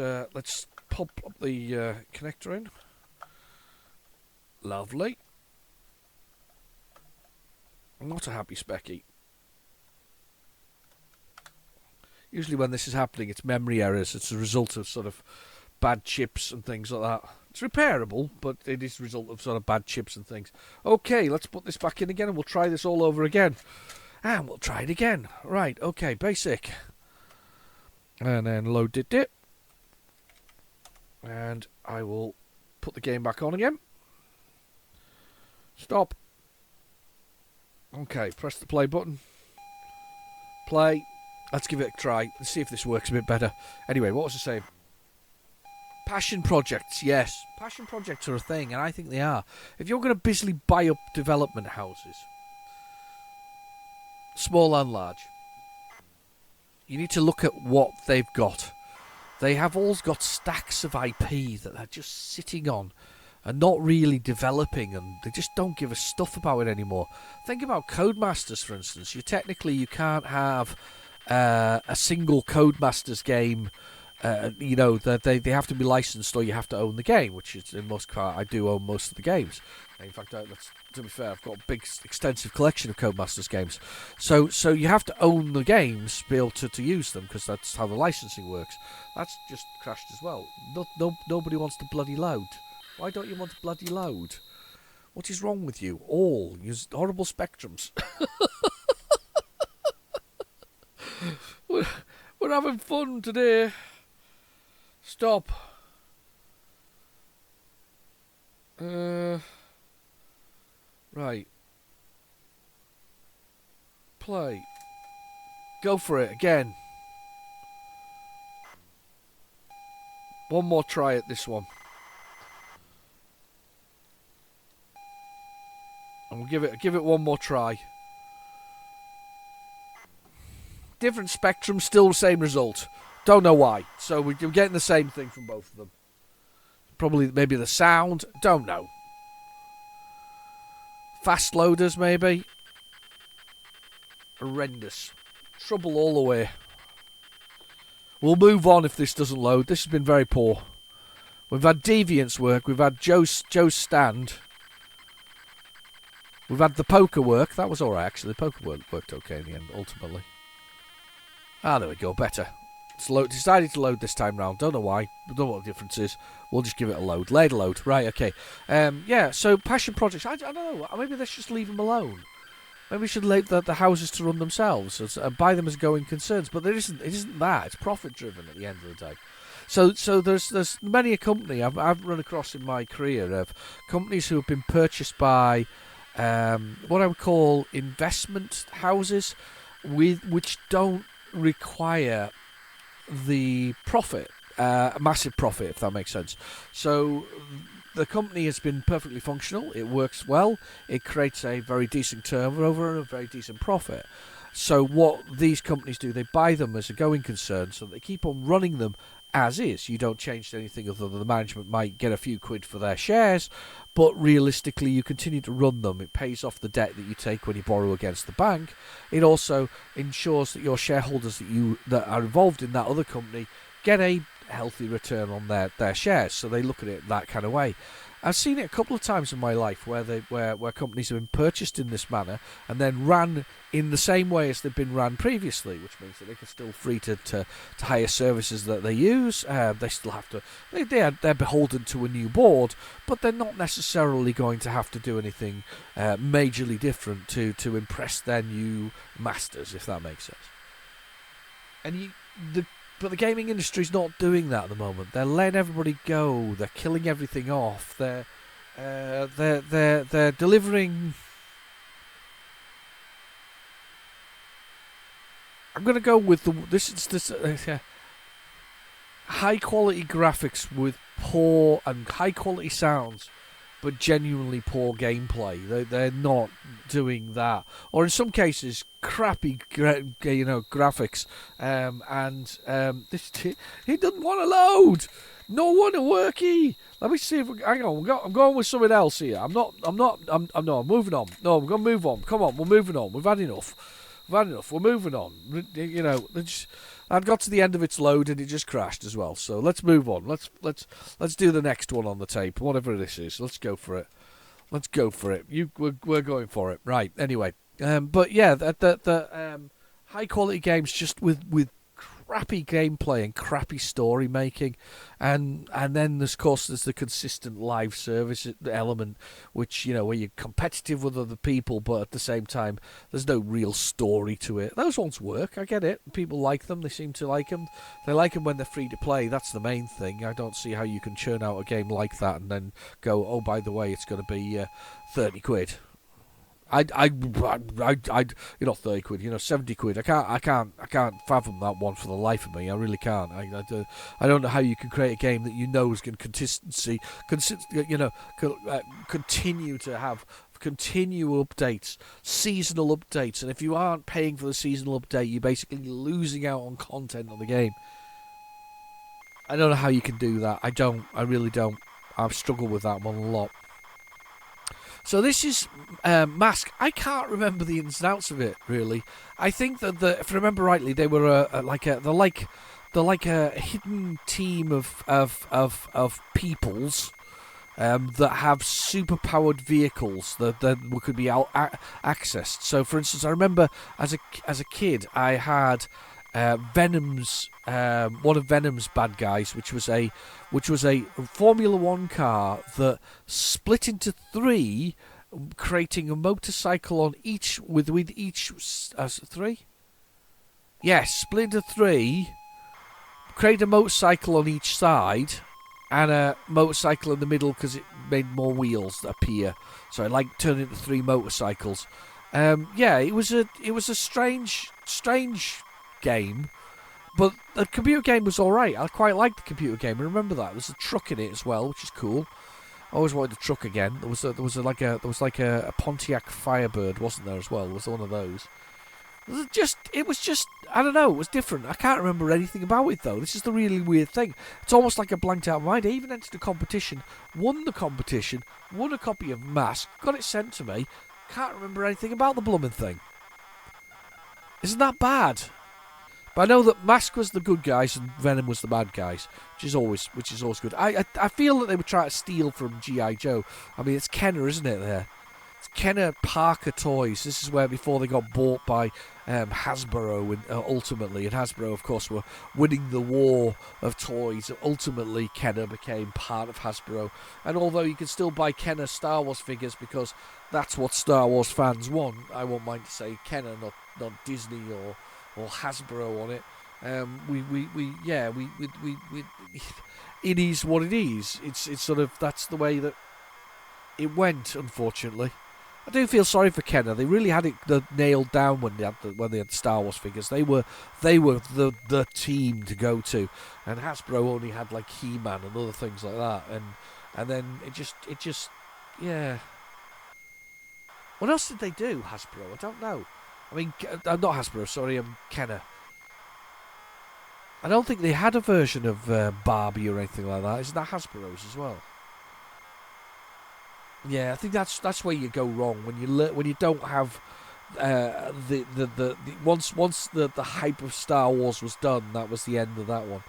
pop up the connector in. Lovely. Not a happy Specky. Usually when this is happening, it's memory errors. It's a result of sort of bad chips and things like that. It's repairable, but it is a result of sort of bad chips and things. Okay, let's put this back in again and we'll try this all over again. And we'll try it again. Right, okay, basic. And then load it. And I will put the game back on again. Stop. Okay, press the play button. Play. Let's give it a try. Let's see if this works a bit better. Anyway, what was I saying? Passion projects, yes. Passion projects are a thing, and I think they are. If you're going to busily buy up development houses, small and large. You need to look at what they've got. They have all got stacks of IP that they're just sitting on and not really developing, and they just don't give a stuff about it anymore. Think about Codemasters, for instance. You can't have a single Codemasters game. They have to be licensed, or you have to own the game, which is in most part I do own most of the games. In fact, to be fair, I've got a big, extensive collection of Codemasters games. So you have to own the games to be able to use them, because that's how the licensing works. That's just crashed as well. Nobody wants to bloody load. Why don't you want to bloody load? What is wrong with you? All use horrible spectrums. We're having fun today. Stop. Right. Play. Go for it again. One more try at this one. And we'll give it one more try. Different spectrum, still the same result. Don't know why. So we're getting the same thing from both of them. Probably maybe the sound. Don't know. Fast loaders maybe. Horrendous. Trouble all the way. We'll move on if this doesn't load. This has been very poor. We've had Deviant's work. We've had Joe's stand. We've had the poker work. That was alright, actually. The poker work worked okay in the end, ultimately. Ah, there we go. Better. It's decided to load this time round. Don't know why. Don't know what the difference is. We'll just give it a load. Later load. Right, okay. Yeah, so passion projects. I don't know. Maybe let's just leave them alone. Maybe we should leave the houses to run themselves. Buy them as going concerns. But it isn't that. It's profit driven at the end of the day. So there's many a company I've run across in my career of companies who have been purchased by what I would call investment houses, which don't require the profit, massive profit, if that makes sense. So the company has been perfectly functional. It works well. It creates a very decent turnover and a very decent profit. So what these companies do, they buy them as a going concern, so they keep on running them as is. You don't change anything other than the management might get a few quid for their shares, but realistically you continue to run them. It pays off the debt that you take when you borrow against the bank. It also ensures that your shareholders that are involved in that other company get a healthy return on their shares, so they look at it that kind of way. I've seen it a couple of times in my life where companies have been purchased in this manner and then ran in the same way as they've been ran previously, which means that they can still free to hire services that they use. They still have to. They're beholden to a new board, but they're not necessarily going to have to do anything majorly different to impress their new masters, if that makes sense. And But the gaming industry's not doing that at the moment. They're letting everybody go. They're killing everything off. They're delivering. I'm going to go with high quality graphics with poor and high quality sounds, but genuinely poor gameplay. They're not doing that, or in some cases, crappy graphics. This he doesn't want to load. No one to worky. Let me see if hang on. I'm going with something else here. I'm moving on. No, I'm going to move on. Come on, we're moving on. We've had enough. We're moving on. I'd got to the end of its load and it just crashed as well. So let's move on. Let's do the next one on the tape, whatever this is. Let's go for it. We're going for it. Right. Anyway, but yeah, the high quality games just with crappy gameplay and crappy story making, and then of course there's the consistent live service element, which where you're competitive with other people, but at the same time there's no real story to it. Those ones work. I get it. People like them. They seem to like them. They like them when they're free to play. That's the main thing. I don't see how you can churn out a game like that and then go, oh, by the way, it's going to be 30 quid. I'd 30 quid, 70 quid. I can't fathom that one for the life of me. I really can't. I don't know how you can create a game that is going to continue to have continual updates, seasonal updates, and if you aren't paying for the seasonal update, you're basically losing out on content on the game. I don't know how you can do that. I don't. I really don't. I've struggled with that one a lot. So this is Mask. I can't remember the ins and outs of it really. I think that if I remember rightly, they were they're like a hidden team of peoples that have super-powered vehicles that could be accessed. So, for instance, I remember as a kid, I had Venom's one of Venom's bad guys, which was a Formula One car that split into three, creating a motorcycle on each with each three. Yes, split into three, create a motorcycle on each side, and a motorcycle in the middle because it made more wheels appear. So it turned into three motorcycles. It was a strange game, but the computer game was all right. I quite liked the computer game. I remember that there's a truck in it as well, which is cool. I always wanted a truck again. There was a Pontiac Firebird, wasn't there as well? There was one of those. It was just I don't know. It was different. I can't remember anything about it though. This is the really weird thing. It's almost like a blanked out mind. I even entered a competition, won the competition, won a copy of Mask, got it sent to me. Can't remember anything about the blooming thing. Isn't that bad? But I know that Mask was the good guys and Venom was the bad guys, which is always good. I feel that they were trying to steal from G.I. Joe. I mean, it's Kenner, isn't it? There, it's Kenner Parker Toys. This is where before they got bought by Hasbro, and ultimately, and Hasbro, of course, were winning the war of toys. Ultimately, Kenner became part of Hasbro, and although you can still buy Kenner Star Wars figures because that's what Star Wars fans want, I won't mind to say Kenner, not Disney or Hasbro on it. It is what it is. It's sort of that's the way that it went. Unfortunately, I do feel sorry for Kenner. They really had it nailed down when they had Star Wars figures. They were the team to go to, and Hasbro only had like He-Man and other things like that. And then it just What else did they do, Hasbro? I don't know. I mean, not Hasbro, sorry, Kenner. I don't think they had a version of Barbie or anything like that. Isn't that Hasbro's as well? Yeah, I think that's where you go wrong when you don't have once the hype of Star Wars was done. That was the end of that one.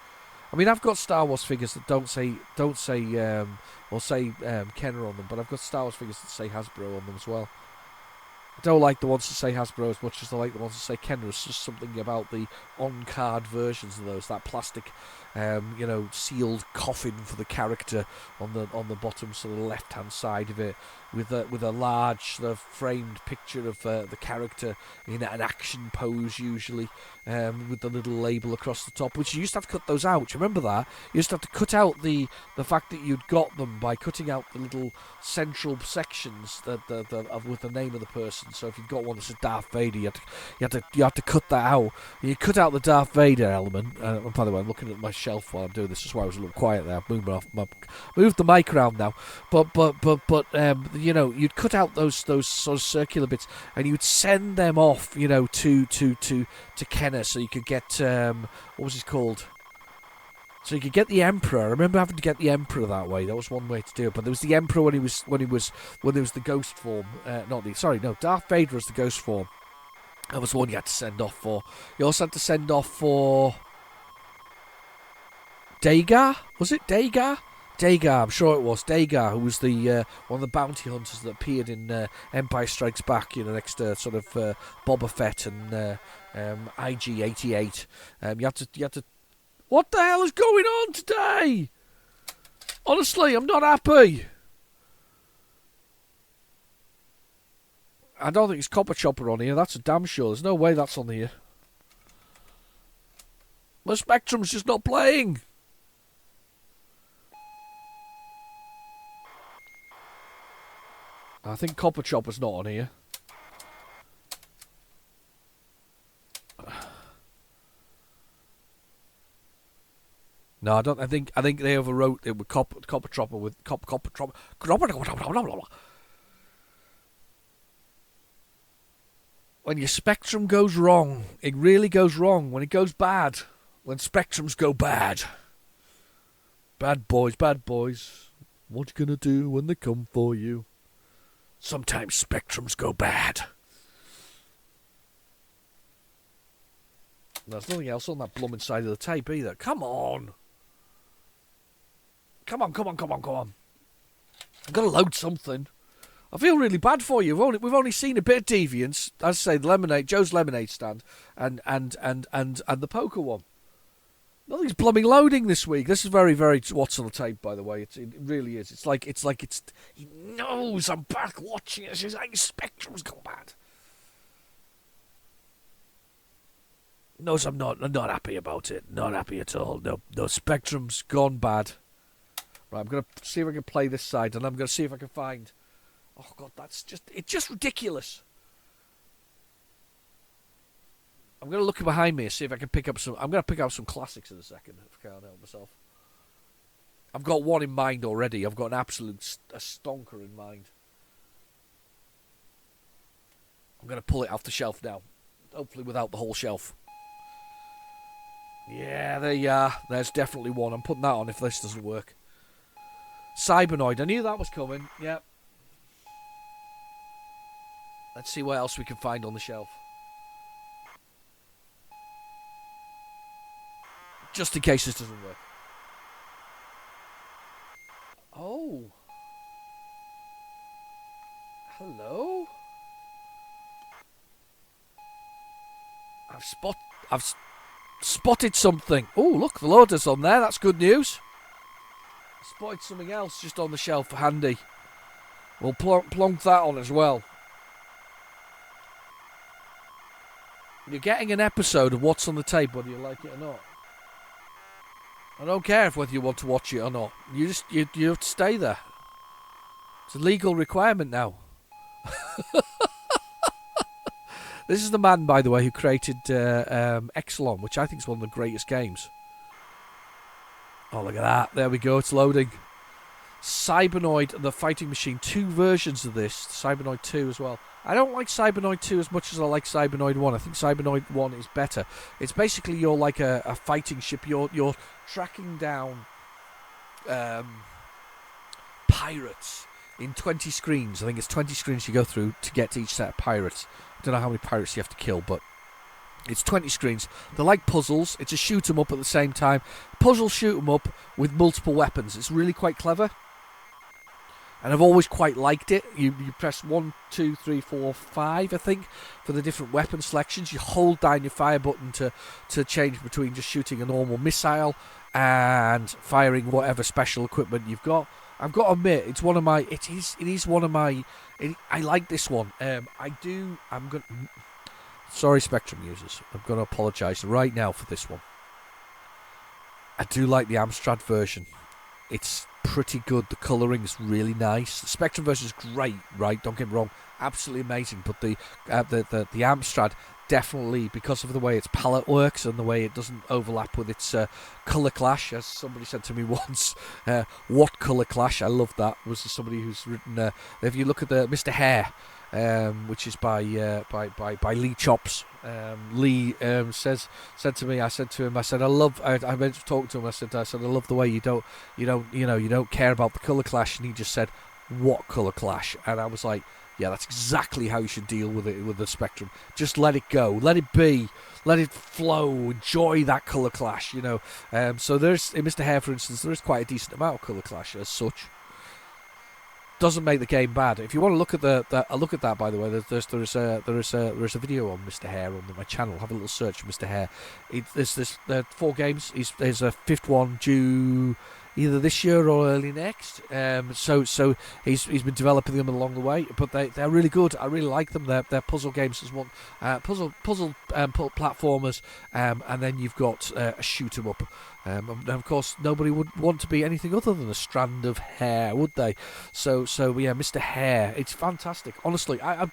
I mean, I've got Star Wars figures that don't say Kenner on them, but I've got Star Wars figures that say Hasbro on them as well. I don't like the ones that say Hasbro as much as I like the ones that say Kenner. It's just something about the on-card versions of those, that plastic, sealed coffin for the character on the bottom sort of left-hand side of it, with a large sort of framed picture of the character in an action pose usually, with the little label across the top, which you used to have to cut those out. Do you remember that? You used to have to cut out the fact that you'd got them by cutting out the little central sections with the name of the person. So if you've got one that says Darth Vader, you had to cut that out. You cut out the Darth Vader element. By the way, I'm looking at my shelf while I'm doing this. That's why I was a little quiet there. I've moved the mic around now. But you'd cut out those sort of circular bits, and you'd send them off, to Kenner, so you could get what was it called? So you could get the Emperor. I remember having to get the Emperor that way. That was one way to do it. But there was the Emperor when there was the ghost form. Darth Vader was the ghost form. That was the one you had to send off for. You also had to send off for Dagar. Was it Dagar? Dagar, I'm sure it was Dagar, who was the one of the bounty hunters that appeared in Empire Strikes Back. Next to sort of Boba Fett and IG-88. You had to. What the hell is going on today? Honestly, I'm not happy. I don't think it's Copper Chopper on here. That's a damn sure. There's no way that's on here. My Spectrum's just not playing. I think Copper Chopper's not on here. No, I don't. I think they overwrote it with Copper Chopper with Copper Chopper. When your Spectrum goes wrong, it really goes wrong. When it goes bad, when Spectrums go bad. Bad boys, what you gonna do when they come for you? Sometimes Spectrums go bad. There's nothing else on that blooming side of the tape either. Come on. Come on. I've got to load something. I feel really bad for you. We've only seen a bit of deviance. As I say, the Joe's lemonade stand, and the poker one. Nothing's blooming loading this week. This is very, very what's on the tape, by the way. It really is. It's like he knows I'm back watching it. It's like Spectrum's gone bad. Knows I'm not happy about it. Not happy at all. No, Spectrum's gone bad. Right, I'm gonna see if I can play this side, and I'm gonna see if I can find. Oh God, it's just ridiculous. I'm going to look behind me and see if I can pick up some. I'm going to pick up some classics in a second, if I can't help myself. I've got one in mind already. I've got an absolute stonker in mind. I'm going to pull it off the shelf now. Hopefully without the whole shelf. Yeah, there you are. There's definitely one. I'm putting that on if this doesn't work. Cybernoid. I knew that was coming. Yep. Let's see what else we can find on the shelf. Just in case this doesn't work. Oh. Hello? I've spotted something. Oh, look, the loader's on there. That's good news. Spotted something else just on the shelf handy. We'll plonk that on as well. You're getting an episode of What's on the Tape, whether you like it or not. I don't care whether you want to watch it or not. You have to stay there. It's a legal requirement now. This is the man, by the way, who created Exelon, which I think is one of the greatest games. Oh, look at that. There we go. It's loading. Cybernoid and the Fighting Machine. 2 versions of this. Cybernoid 2 as well. I don't like Cybernoid 2 as much as I like Cybernoid 1. I think Cybernoid 1 is better. It's basically you're like a fighting ship. You're tracking down pirates in 20 screens. I think it's 20 screens you go through to get to each set of pirates. I don't know how many pirates you have to kill, but it's 20 screens. They're like puzzles. It's a shoot 'em up at the same time. Puzzle shoot 'em up with multiple weapons. It's really quite clever. And I've always quite liked it. You press 1, 2, 3, 4, 5, I think, for the different weapon selections. You hold down your fire button to change between just shooting a normal missile and firing whatever special equipment you've got. I've got to admit, it's one of my. It is one of my. I like this one. Sorry, Spectrum users. I'm going to apologise right now for this one. I do like the Amstrad version. It's pretty good. The colouring's really nice. The Spectrum version is great, right? Don't get me wrong, absolutely amazing. But the Amstrad definitely, because of the way its palette works and the way it doesn't overlap with its colour clash, as somebody said to me once. What colour clash? I love that. Was somebody who's written. If you look at the Mr. Hare. Which is by Lee Chops. Lee said to me, I said to him, I meant to talk to him. I said, I love the way you don't care about the colour clash, and he just said, what colour clash? And I was like, yeah, that's exactly how you should deal with it with the Spectrum. Just let it go, let it be, let it flow, enjoy that colour clash, So there's in Mr. Hare, for instance, there is quite a decent amount of colour clash as such. Doesn't make the game bad. If you want to look at look at that, by the way, there is a video on Mr. Hare on my channel. Have a little search for Mr. Hare. There's 4 games. There's a 5th one due either this year or early next. So he's been developing them along the way, but they're really good. I really like them. They're puzzle games as one, puzzle platformers, and then you've got a shoot 'em up. And of course, nobody would want to be anything other than a strand of hair, would they? So yeah, Mr. Hare, it's fantastic. Honestly, the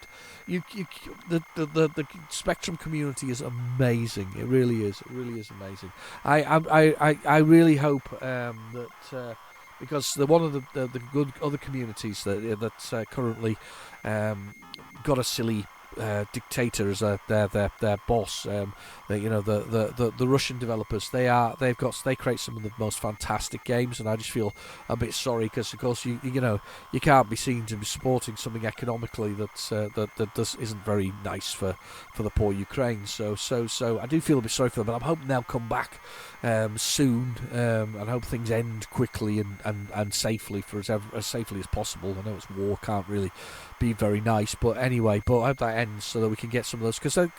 Spectrum community is amazing. It really is. It really is amazing. I really hope that because one of the good other communities that currently got a silly dictator as their boss. The Russian developers, they create some of the most fantastic games, and I just feel a bit sorry because of course you can't be seen to be supporting something economically that isn't very nice for the poor Ukraine. So I do feel a bit sorry for them, but I'm hoping they'll come back soon, and hope things end quickly and safely for as safely as possible. I know it's war, can't really be very nice, but anyway, I hope that ends so that we can get some of those, because there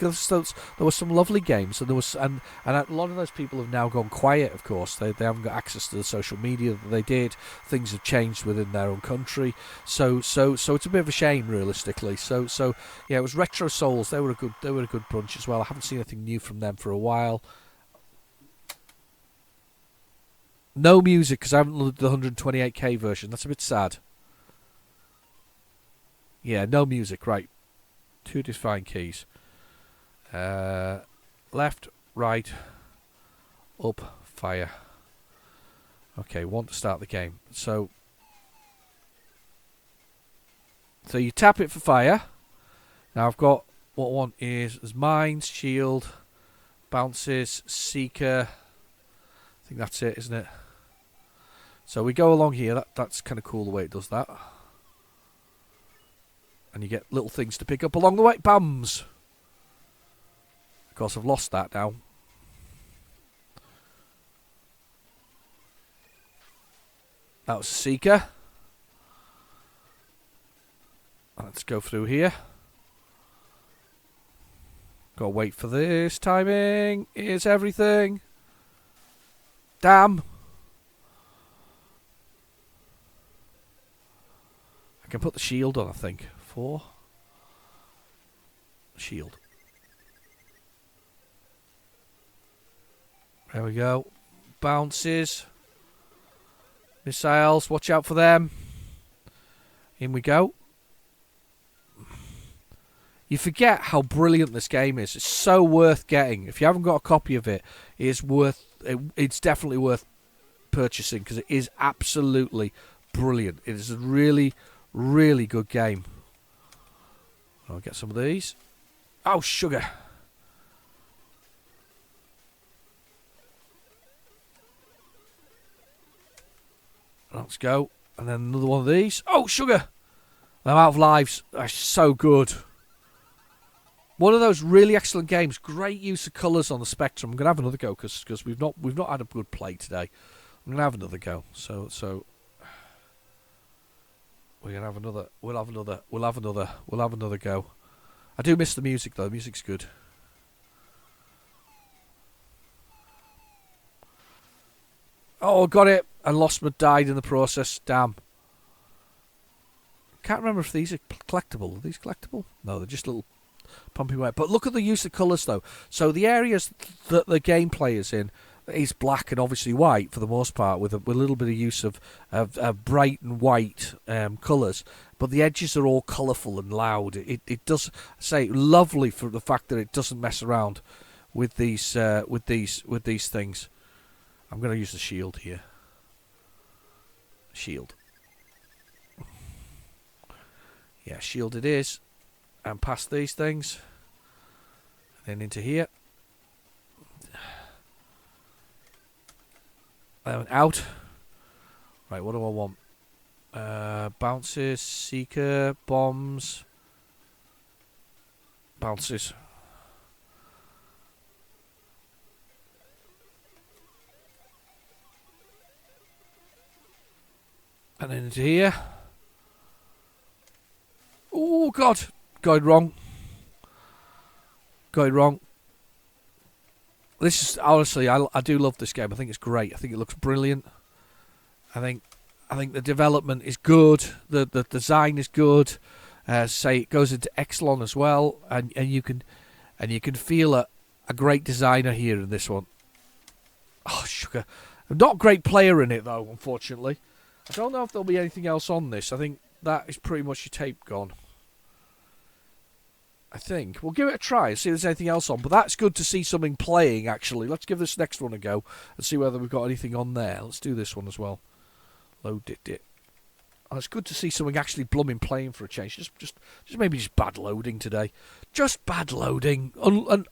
were some lovely games, and a lot of those people have now gone quiet. Of course, they haven't got access to the social media that they did. Things have changed within their own country, so it's a bit of a shame, realistically. So yeah, it was Retro Souls. They were a good bunch as well. I haven't seen anything new from them for a while. No music because I haven't looked at the 128k version. That's a bit sad. Yeah, no music, right. 2 define keys. Left, right, up, fire. Okay, 1 to start the game. So you tap it for fire. Now I've got what I want is mines, shield, bounces, seeker. I think that's it, isn't it? So we go along here. That's kind of cool the way it does that. And you get little things to pick up along the way. Bums! Of course, I've lost that now. That was a seeker. Let's go through here. Gotta wait for this. Timing is everything. Damn! I can put the shield on, I think. 4. Shield. There we go. Bounces. Missiles. Watch out for them. In we go. You forget how brilliant this game is. It's so worth getting. If you haven't got a copy of it, it's definitely worth purchasing because it is absolutely brilliant. It is a really, really good game. I'll get some of these. Oh, sugar. Let's go. And then another one of these. Oh, sugar. I'm out of lives. That's so good. One of those really excellent games. Great use of colours on the spectrum. I'm going to have another go because we've not had a good play today. I'm going to have another go. So we're going to have another. We'll have another go. I do miss the music though. The music's good. Oh, got it. And died in the process. Damn. Can't remember if these are collectible. Are these collectible? No, they're just little pumping away. But look at the use of colours though. So the areas that the gameplay is in is black and obviously white for the most part, with a little bit of use of bright and white colours. But the edges are all colourful and loud. It does say lovely for the fact that it doesn't mess around with these things. I'm going to use the shield here. Shield. Yeah, shield it is. And past these things. And then into here. Out. Right, what do I want? Bounces, seeker, bombs. Bounces. And then into here. Oh, God. Got it wrong. This is, honestly, I do love this game. I think it's great. I think it looks brilliant. I think the development is good. The design is good. Say it goes into Exelon as well, and you can feel a great designer here in this one. Oh, sugar! I'm not a great player in it though, unfortunately. I don't know if there'll be anything else on this. I think that is pretty much your tape gone. I think. We'll give it a try and see if there's anything else on. But that's good to see something playing, actually. Let's give this next one a go and see whether we've got anything on there. Let's do this one as well. Load it. Oh, it's good to see something actually blooming playing for a change. Just maybe just bad loading today. Just bad loading.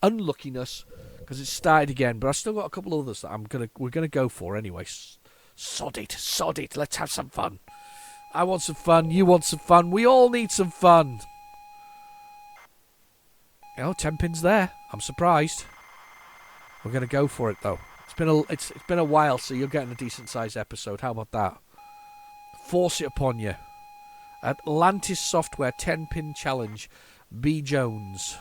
Unluckiness. Because it's started again. But I've still got a couple others that we're gonna go for anyway. Sod it. Let's have some fun. I want some fun. You want some fun. We all need some fun. Oh, 10 pins there. I'm surprised. We're gonna go for it though. It's been a while, so you're getting a decent sized episode. How about that? Force it upon you. Atlantis Software 10-pin challenge. B. Jones.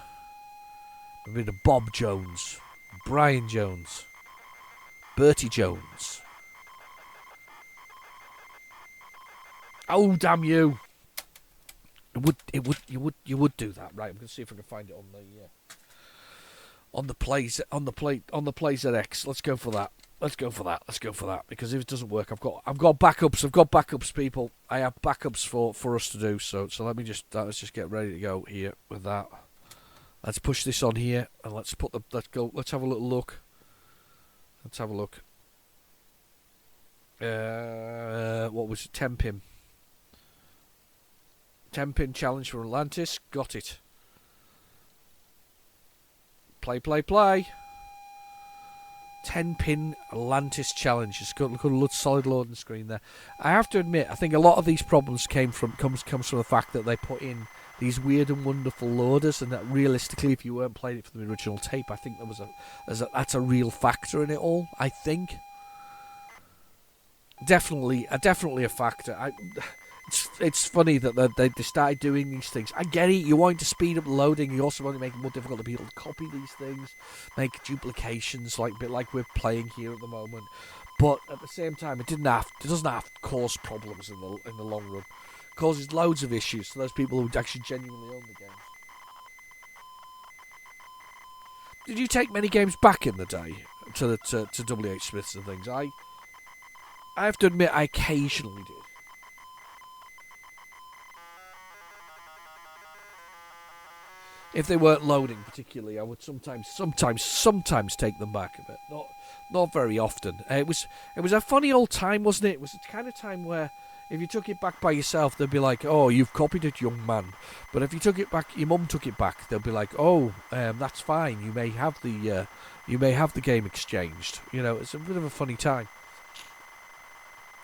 A bit of Bob Jones. Brian Jones. Bertie Jones. Oh, damn you! You would do that, right? I'm going to see if I can find it on the PlayZX. Let's go for that. Let's go for that. Because if it doesn't work, I've got backups, people. I have backups for us to do. So let's just get ready to go here with that. Let's push this on here and let's have a little look. Let's have a look. What was it? 10 pin. 10 pin challenge for Atlantis. Got it. Play. 10-pin Atlantis challenge. It's got a solid loading screen there. I have to admit, I think a lot of these problems comes from the fact that they put in these weird and wonderful loaders, and that realistically, if you weren't playing it from the original tape, I think that's a real factor in it all. I think definitely a factor. It's funny that they started doing these things. I get it. You want to speed up loading. You also want to make it more difficult to people to copy these things, make duplications like we're playing here at the moment. But at the same time, it doesn't have to cause problems in the long run. It causes loads of issues to those people who actually genuinely own the games. Did you take many games back in the day to WH Smiths and things? I have to admit, I occasionally did. If they weren't loading particularly, I would sometimes take them back a bit. Not very often. It was a funny old time, wasn't it? It was the kind of time where if you took it back by yourself, they'd be like, "Oh, you've copied it, young man." But if you took it back, your mum took it back, they'll be like, "Oh, that's fine. You may have the game exchanged." You know, it's a bit of a funny time.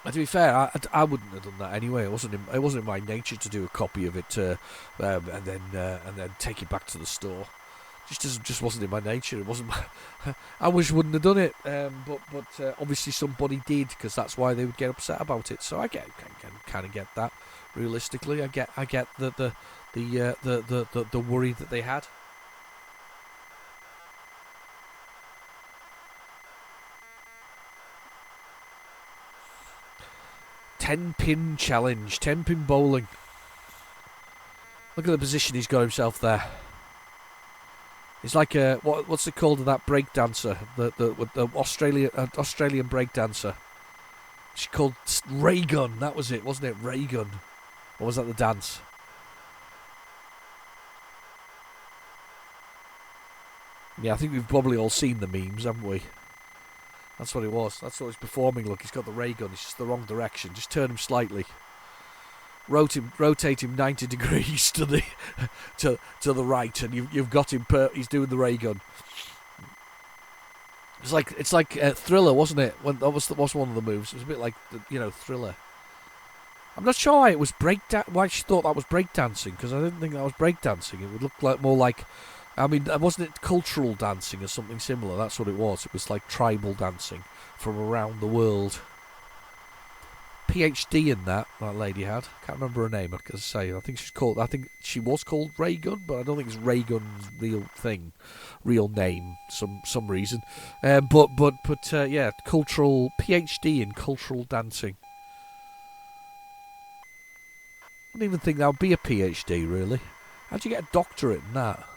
And to be fair, I wouldn't have done that anyway. It wasn't in my nature to do a copy of it and then take it back to the store. Just wasn't in my nature. It wasn't. I wish I wouldn't have done it. But obviously somebody did, because that's why they would get upset about it. So I kind of get that. Realistically, I get the worry that they had. Ten-pin challenge, 10-pin bowling. Look at the position he's got himself there. He's like what's it called? That break dancer, the Australian break dancer. She's called Ray Gun. That was it, wasn't it? Ray Gun. Or was that the dance? Yeah, I think we've probably all seen the memes, haven't we? That's what it was. That's what he's performing. Look, he's got the ray gun. It's just the wrong direction. Just turn him slightly. Rotate him 90 degrees to the right, and you've got him. He's doing the ray gun. It's like Thriller, wasn't it? When that was one of the moves. It was a bit like Thriller. I'm not sure why it was why she thought that was breakdancing, because I didn't think that was breakdancing. It would look like more like. I mean, wasn't it cultural dancing or something similar? That's what it was. It was like tribal dancing from around the world. PhD in that lady had. Can't remember her name, I say. I think she was called Ray Gun, but I don't think it's Ray Gun's real name, some reason. But yeah, cultural PhD in cultural dancing. I don't even think that would be a PhD, really. How'd you get a doctorate in that?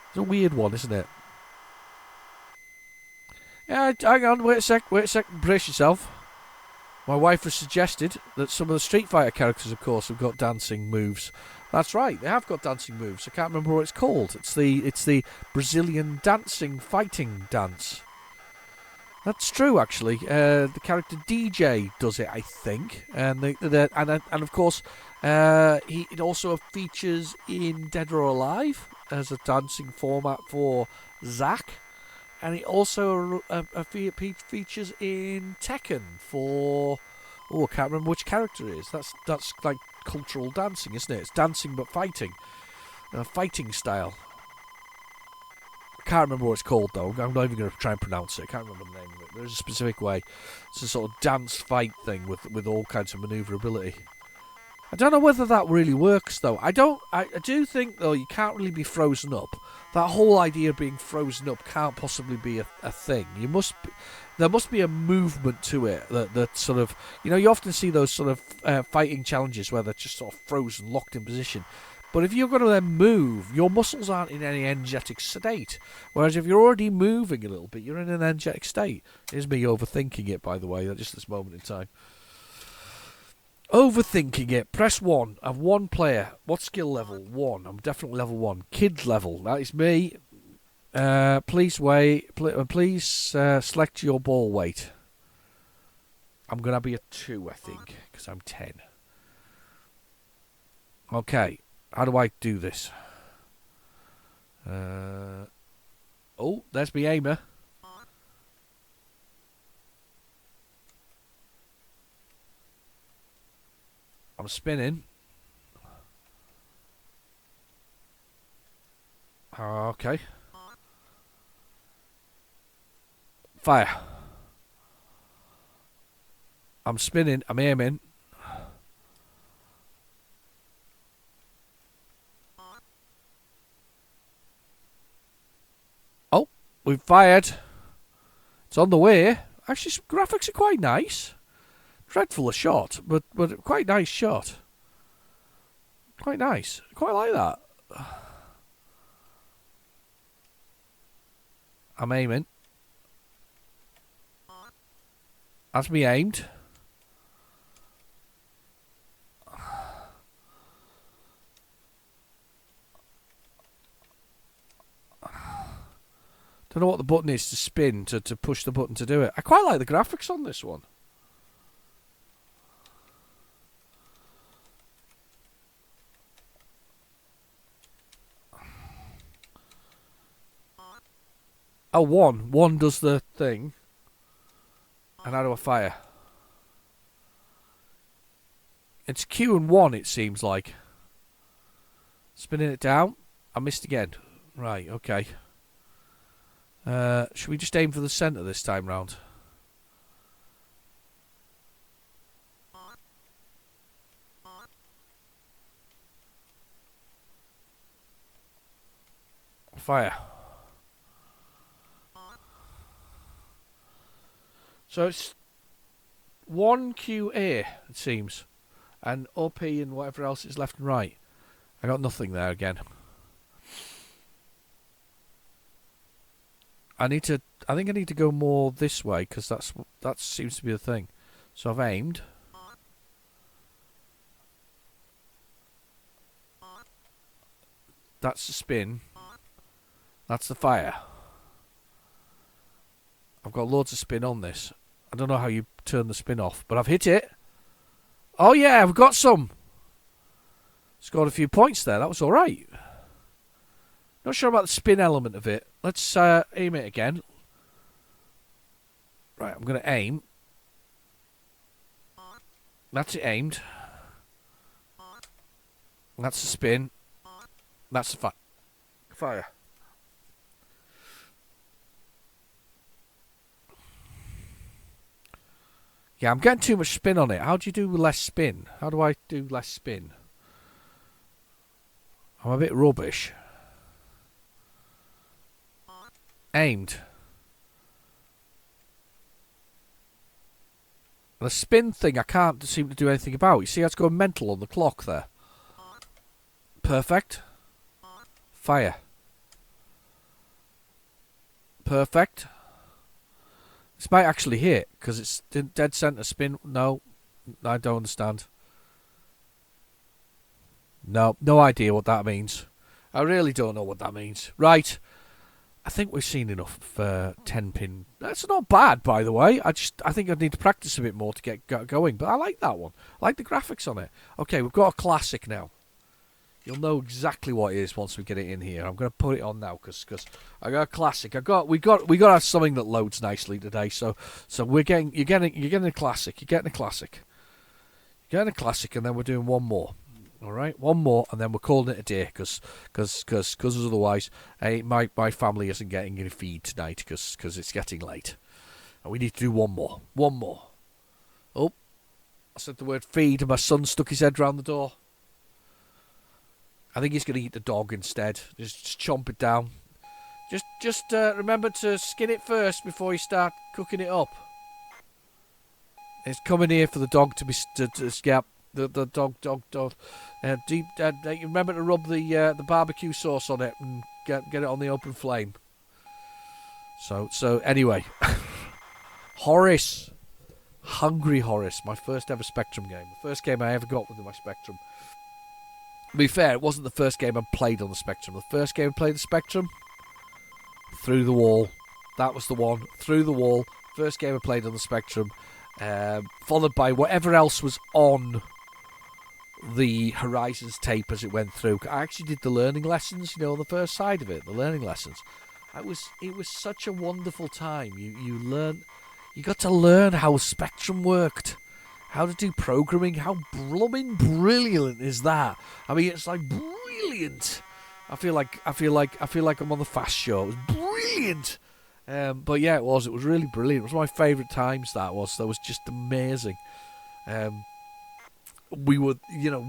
It's a weird one, isn't it? Yeah, hang on, wait a sec, brace yourself. My wife has suggested that some of the Street Fighter characters, of course, have got dancing moves. That's right, they have got dancing moves. I can't remember what it's called. It's the Brazilian dancing fighting dance. That's true, actually. The character DJ does it, I think, and and of course, it also features in Dead or Alive as a dancing format for Zack, and it also features in Tekken for. Oh, I can't remember which character it is. That's like cultural dancing, isn't it? It's dancing but fighting, fighting style. I can't remember what it's called though. I'm not even going to try and pronounce it. I can't remember the name of it. There's a specific way. It's a sort of dance fight thing with all kinds of manoeuvrability. I don't know whether that really works though. I do think though you can't really be frozen up. That whole idea of being frozen up can't possibly be a thing. There must be a movement to it that sort of, you often see those sort of fighting challenges where they're just sort of frozen, locked in position. But if you're going to then move, your muscles aren't in any energetic state. Whereas if you're already moving a little bit, you're in an energetic state. Here's me overthinking it, by the way, at just this moment in time. Overthinking it. Press 1. I have 1 player. What skill level? 1. I'm definitely level 1. Kids level. That is me. Please select your ball weight. I'm going to be a 2, I think, because I'm 10. Okay. How do I do this? Oh, there's my aimer. I'm spinning. Okay. Fire. I'm spinning. I'm aiming. Oh, we've fired. It's on the way. Actually, some graphics are quite nice. Dreadful a shot, but quite nice shot. Quite nice. Quite like that. I'm aiming. That's me aimed. Don't know what the button is to spin, to push the button to do it. I quite like the graphics on this one. Oh, 1. 1 does the thing. And how do I fire? It's Q and 1, it seems like. Spinning it down. I missed again. Right, okay. Should we just aim for the centre this time round? Fire. So it's 1 QA, it seems. And OP and whatever else is left and right. I got nothing there again. I think I need to go more this way, because that seems to be the thing. So I've aimed. That's the spin. That's the fire. I've got loads of spin on this. I don't know how you turn the spin off, but I've hit it. Oh yeah, I've got some. Scored a few points there. That was all right. Not sure about the spin element of it. Let's aim it again. Right, I'm going to aim. That's it aimed. That's the spin. That's the fire. Yeah, I'm getting too much spin on it. How do you do less spin? How do I do less spin? I'm a bit rubbish. Aimed. The spin thing I can't seem to do anything about. You see how it's going mental on the clock there? Perfect. Fire. Perfect. This might actually hit, because it's dead centre spin. No, I don't understand. No idea what that means. I really don't know what that means. Right. I think we've seen enough of 10-pin. That's not bad, by the way. I think I'd need to practice a bit more to get going. But I like that one. I like the graphics on it. Okay, we've got a classic now. You'll know exactly what it is once we get it in here. I'm going to put it on now because I got a classic. We got to have something that loads nicely today. So you're getting a classic. You're getting a classic. You're getting a classic, and then we're doing one more. All right, one more, and then we're calling it a day because otherwise, my family isn't getting any feed tonight because it's getting late, and we need to do one more. One more. Oh, I said the word feed, and my son stuck his head round the door. I think he's going to eat the dog instead. Just chomp it down. Just remember to skin it first before you start cooking it up. It's coming here for the dog to be to scalp. The dog. Remember to rub the barbecue sauce on it and get it on the open flame. So anyway, Horace, Hungry Horace, my first ever Spectrum game, the first game I ever got with my Spectrum. To be fair, it wasn't the first game I played on the Spectrum. The first game I played the Spectrum, Through the Wall. That was the one. Through the Wall. First game I played on the Spectrum. Followed by whatever else was on the Horizons tape as it went through. I actually did the learning lessons, on the first side of it, the learning lessons. It was such a wonderful time. You got to learn how Spectrum worked, how to do programming. How blooming brilliant is that? I mean, it's like brilliant. I feel like I'm on the Fast Show. It was brilliant. But yeah, it was really brilliant. It was my favourite times. That was just amazing. We were,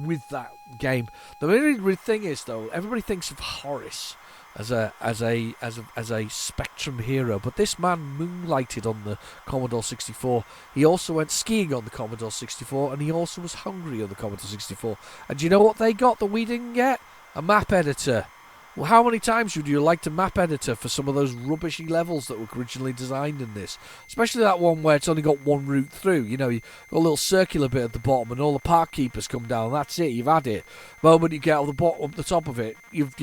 with that game. The only thing is, though, everybody thinks of Horace as a Spectrum hero, but this man moonlighted on the Commodore 64. He also went skiing on the Commodore 64, and he also was hungry on the Commodore 64. And do you know what they got that we didn't get? A map editor. Well, how many times would you like a map editor for some of those rubbishy levels that were originally designed in this? Especially that one where it's only got one route through. You got a little circular bit at the bottom, and all the park keepers come down. That's it. You've had it. The moment you get up the top of it, you've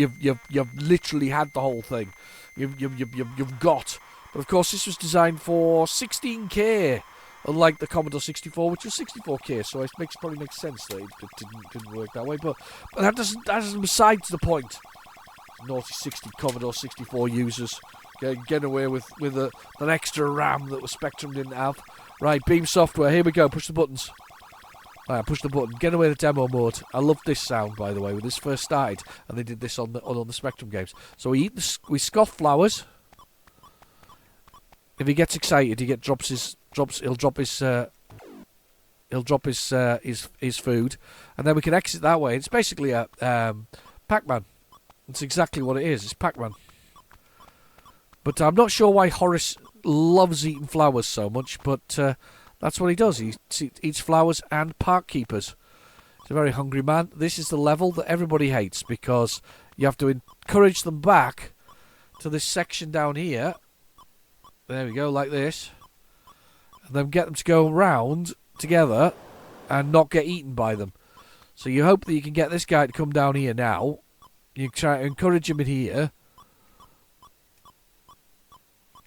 literally had the whole thing. You've got. But of course, this was designed for 16K. Unlike the Commodore 64, which was 64K, so it probably makes sense that it didn't work that way. But that doesn't besides the point. Naughty Commodore 64 users getting away with an extra RAM that the Spectrum didn't have. Right, Beam Software, here we go, push the buttons. Right, push the button, get away the demo mode. I love this sound, by the way, when this first started, and they did this on the Spectrum games. So we scoff flowers. If he gets excited, he'll drop his food, and then we can exit that way. It's basically a Pac-Man. It's exactly what it is. It's Pac-Man. But I'm not sure why Horace loves eating flowers so much, but that's what he does. He eats flowers and park keepers. He's a very hungry man. This is the level that everybody hates because you have to encourage them back to this section down here. There we go, like this. And then get them to go round together and not get eaten by them. So you hope that you can get this guy to come down here now. You try to encourage him in here.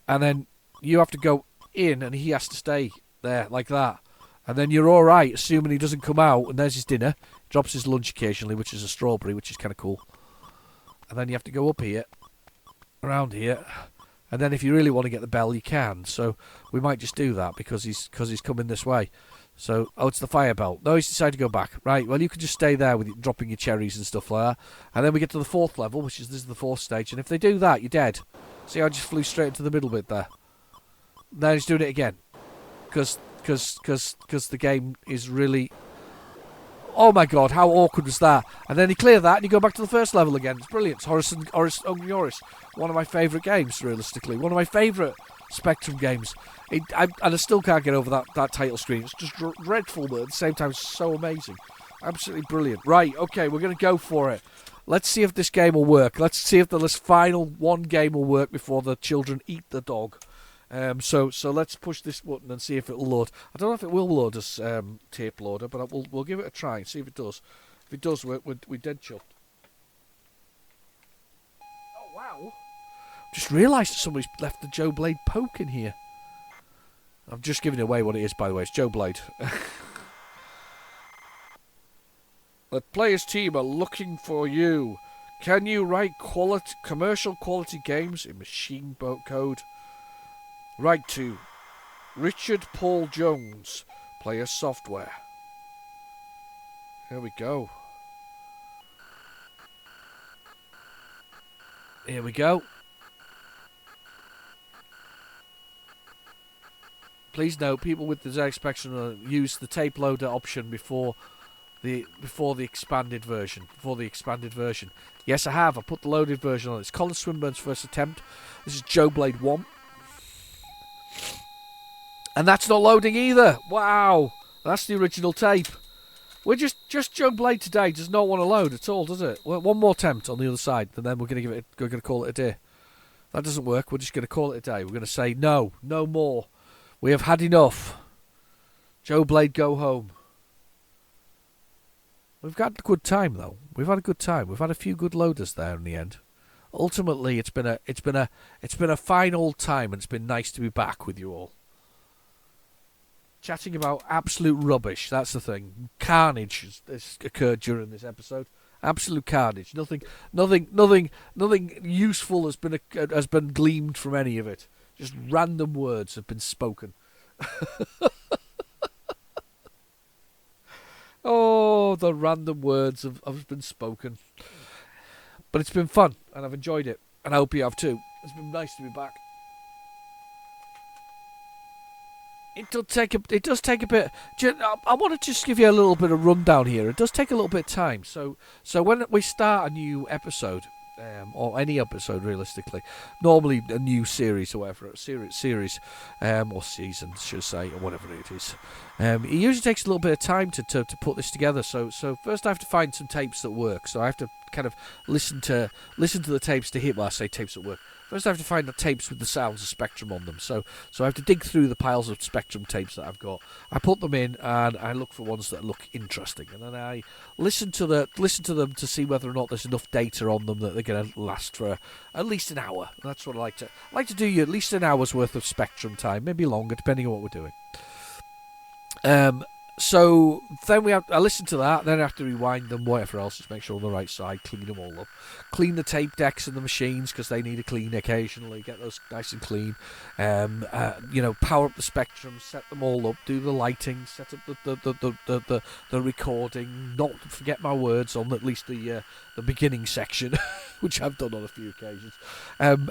And then you have to go in and he has to stay there like that. And then you're alright, assuming he doesn't come out. And there's his dinner. Drops his lunch occasionally, which is a strawberry, which is kind of cool. And then you have to go up here. Around here. And then if you really want to get the bell, you can. So we might just do that because he's coming this way. So, it's the fire bell. No, he's decided to go back. Right, well, you can just stay there with dropping your cherries and stuff like that. And then we get to the fourth level, this is the fourth stage. And if they do that, you're dead. See, I just flew straight into the middle bit there. Now he's doing it again. Because the game is really... Oh my god, how awkward was that? And then you clear that and you go back to the first level again. It's brilliant. It's Hungry Horace. One of my favourite games, realistically. One of my favourite Spectrum games. And I still can't get over that title screen. It's just dreadful, but at the same time, it's so amazing. Absolutely brilliant. Right, okay, we're going to go for it. Let's see if this game will work. Let's see if this final one game will work before the children eat the dog. So let's push this button and see if it'll load. I don't know if it will load as tape loader, but we'll give it a try and see if it does. If it does, we're dead chuffed. Oh, wow. Just realised that somebody's left the Joe Blade poke in here. I'm just giving away what it is, by the way. It's Joe Blade. The players' team are looking for you. Can you write commercial quality games in machine code? Write to Richard Paul Jones, Player Software. Here we go. Here we go. Please note, people with the ZX Spectrum use the tape loader option before the expanded version. Yes, I have. I put the loaded version on. It's Colin Swinburne's first attempt. This is Joe Blade 1. And that's not loading either. Wow. That's the original tape. We're just Joe Blade today does not want to load at all, does it? Well, one more attempt on the other side, and then we're going to call it a day. That doesn't work. We're just going to call it a day. We're going to say no more. We have had enough. Joe Blade, go home. We've got a good time though. We've had a good time. We've had a few good loaders there in the end. Ultimately, it's been a fine old time, and it's been nice to be back with you all. Chatting about absolute rubbish. That's the thing. Carnage has occurred during this episode. Absolute carnage. Nothing useful has been gleamed from any of it. Just random words have been spoken. Oh, the random words have been spoken. But it's been fun, and I've enjoyed it, and I hope you have too. It's been nice to be back. It does take a bit. I want to just give you a little bit of rundown here. It does take a little bit of time. So when we start a new episode, or any episode realistically, normally a new series or whatever, series, or season, should I say, or whatever it is. It usually takes a little bit of time to put this together. So first I have to find some tapes that work. So I have to kind of listen to the tapes to hear. Well, I say tapes that work. First I have to find the tapes with the sounds of Spectrum on them. So I have to dig through the piles of Spectrum tapes that I've got. I put them in and I look for ones that look interesting, and then I listen to them to see whether or not there's enough data on them that they're going to last for at least an hour. That's what I like to do. You at least an hour's worth of Spectrum time, maybe longer, depending on what we're doing. So then I listen to that, then I have to rewind them, whatever else, just make sure on the right side, clean them all up. Clean the tape decks and the machines, because they need a clean occasionally, get those nice and clean. Power up the Spectrum, set them all up, do the lighting, set up the recording, not forget my words on at least the beginning section, which I've done on a few occasions, and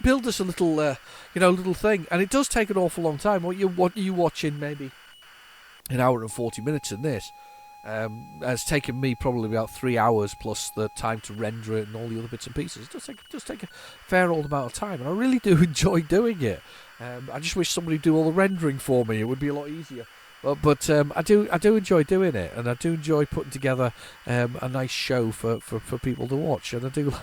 build us a little thing, and it does take an awful long time. What you watching maybe an hour and 40 minutes in this has taken me probably about 3 hours plus the time to render it and all the other bits and pieces. It does take a fair old amount of time, and I really do enjoy doing it. I just wish somebody would do all the rendering for me. It would be a lot easier. But I do enjoy doing it, and I do enjoy putting together a nice show for people to watch, and I do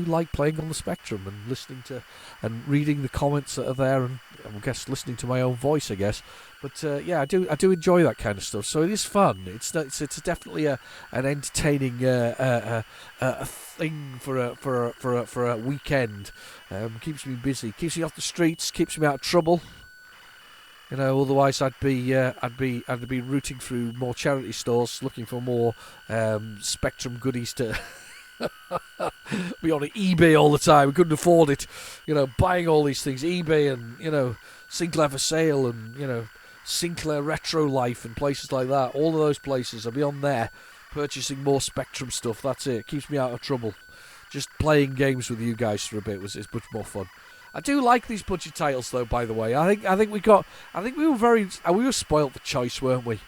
like playing on the Spectrum and listening to and reading the comments that are there, and I guess listening to my own voice, I guess. But I do enjoy that kind of stuff. So it is fun. It's definitely an entertaining thing for a weekend. Keeps me busy, keeps me off the streets, keeps me out of trouble. Otherwise I'd be rooting through more charity stores looking for more Spectrum goodies to be on eBay all the time. We couldn't afford it, buying all these things, eBay and Sinclair for Sale and Sinclair Retro Life and places like that. All of those places, I'll be on there purchasing more Spectrum stuff. That's it. It keeps me out of trouble. Just playing games with you guys for a bit is much more fun. I do like these budget titles, though. By the way, I think we were spoilt for choice, weren't we?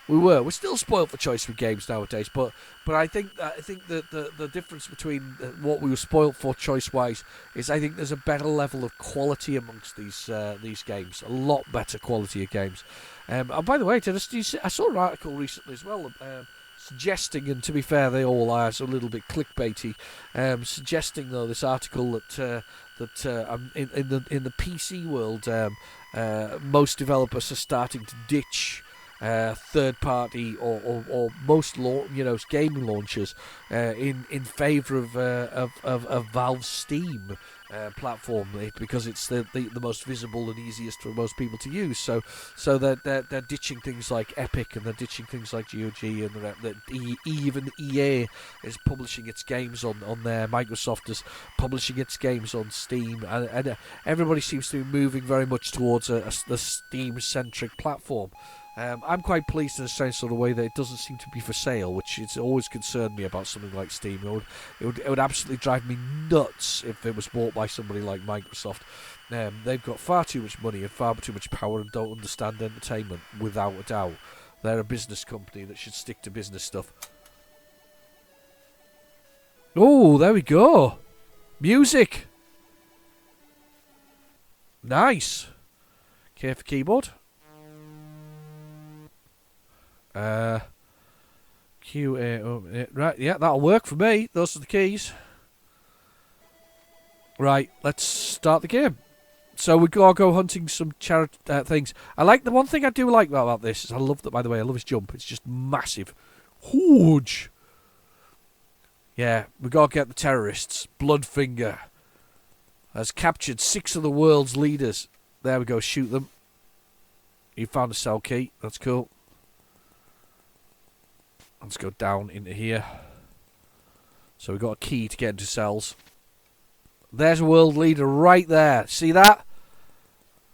We're still spoilt for choice with games nowadays. But I think the difference between what we were spoilt for choice wise is I think there's a better level of quality amongst these games. A lot better quality of games. And by the way, I saw an article recently as well. Suggesting, and to be fair, they all are a little bit clickbaity. Suggesting though this article that in the PC world, most developers are starting to ditch third-party or most gaming launchers in favour of Valve's Steam platform, because it's the most visible and easiest for most people to use. So they're ditching things like Epic, and they're ditching things like GOG, and even EA is publishing its games on there. Microsoft is publishing its games on Steam, and everybody seems to be moving very much towards the Steam-centric platform. I'm quite pleased in a strange sort of way that it doesn't seem to be for sale, which has always concerned me about something like Steam. It would absolutely drive me nuts if it was bought by somebody like Microsoft. They've got far too much money and far too much power and don't understand entertainment, without a doubt. They're a business company that should stick to business stuff. Oh, there we go. Music. Nice. K for keyboard. Q A O. Right, yeah, that'll work for me. Those are the keys. Right, let's start the game. So we gotta go hunting some things. I like the one thing I do like about this is I love that. By the way, I love his jump. It's just massive, huge. Yeah, we gotta get the terrorists. Bloodfinger has captured 6 of the world's leaders. There we go. Shoot them. You found a cell key. That's cool. Let's go down into here. So we've got a key to get into cells. There's a world leader right there. See that?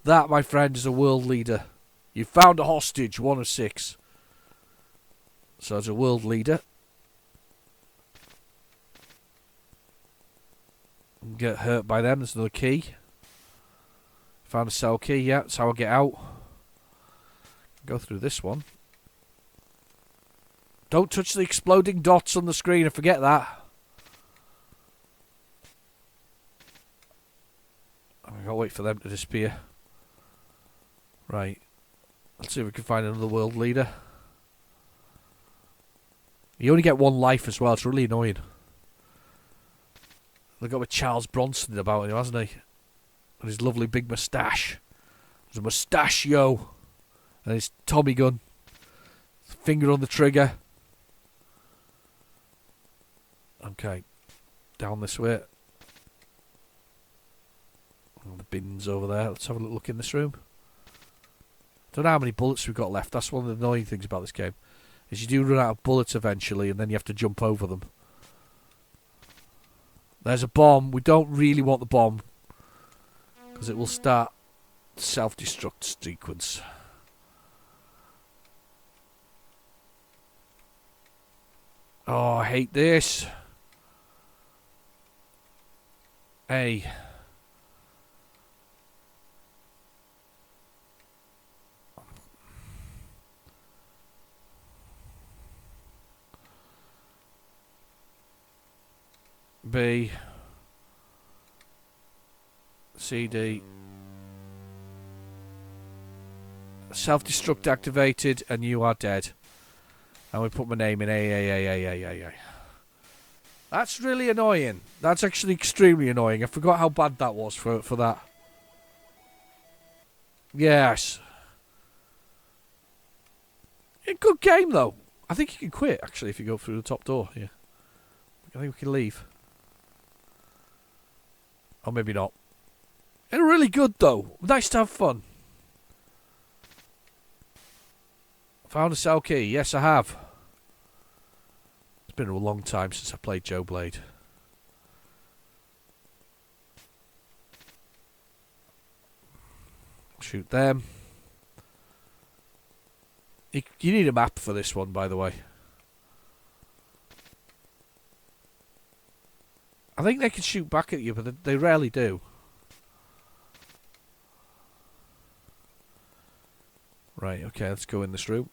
That, my friend, is a world leader. You found a hostage, 1 of 6. So it's a world leader. Get hurt by them. There's another key. Found a cell key. Yeah, that's how I get out. Go through this one. Don't touch the exploding dots on the screen and forget that. I've got to wait for them to disappear. Right. Let's see if we can find another world leader. You only get 1 life as well. It's really annoying. They've got with Charles Bronson about him, hasn't he? And his lovely big moustache. There's a mustachio. And his Tommy gun. Finger on the trigger. Okay, down this way. Oh, the bin's over there. Let's have a look in this room. Don't know how many bullets we've got left. That's one of the annoying things about this game. Is you do run out of bullets eventually, and then you have to jump over them. There's a bomb. We don't really want the bomb, because it will start self-destruct sequence. Oh, I hate this. A. B. C, D. Self-destruct activated and you are dead. And we put my name in A. That's really annoying. That's actually extremely annoying. I forgot how bad that was for that. Yes. A good game, though. I think you can quit, actually, if you go through the top door. Yeah. I think we can leave. Or maybe not. It's really good, though. Nice to have fun. Found a cell key. Yes, I have. It's been a long time since I played Joe Blade. Shoot them. You need a map for this one, by the way. I think they can shoot back at you, but they rarely do. Right, okay, let's go in this room.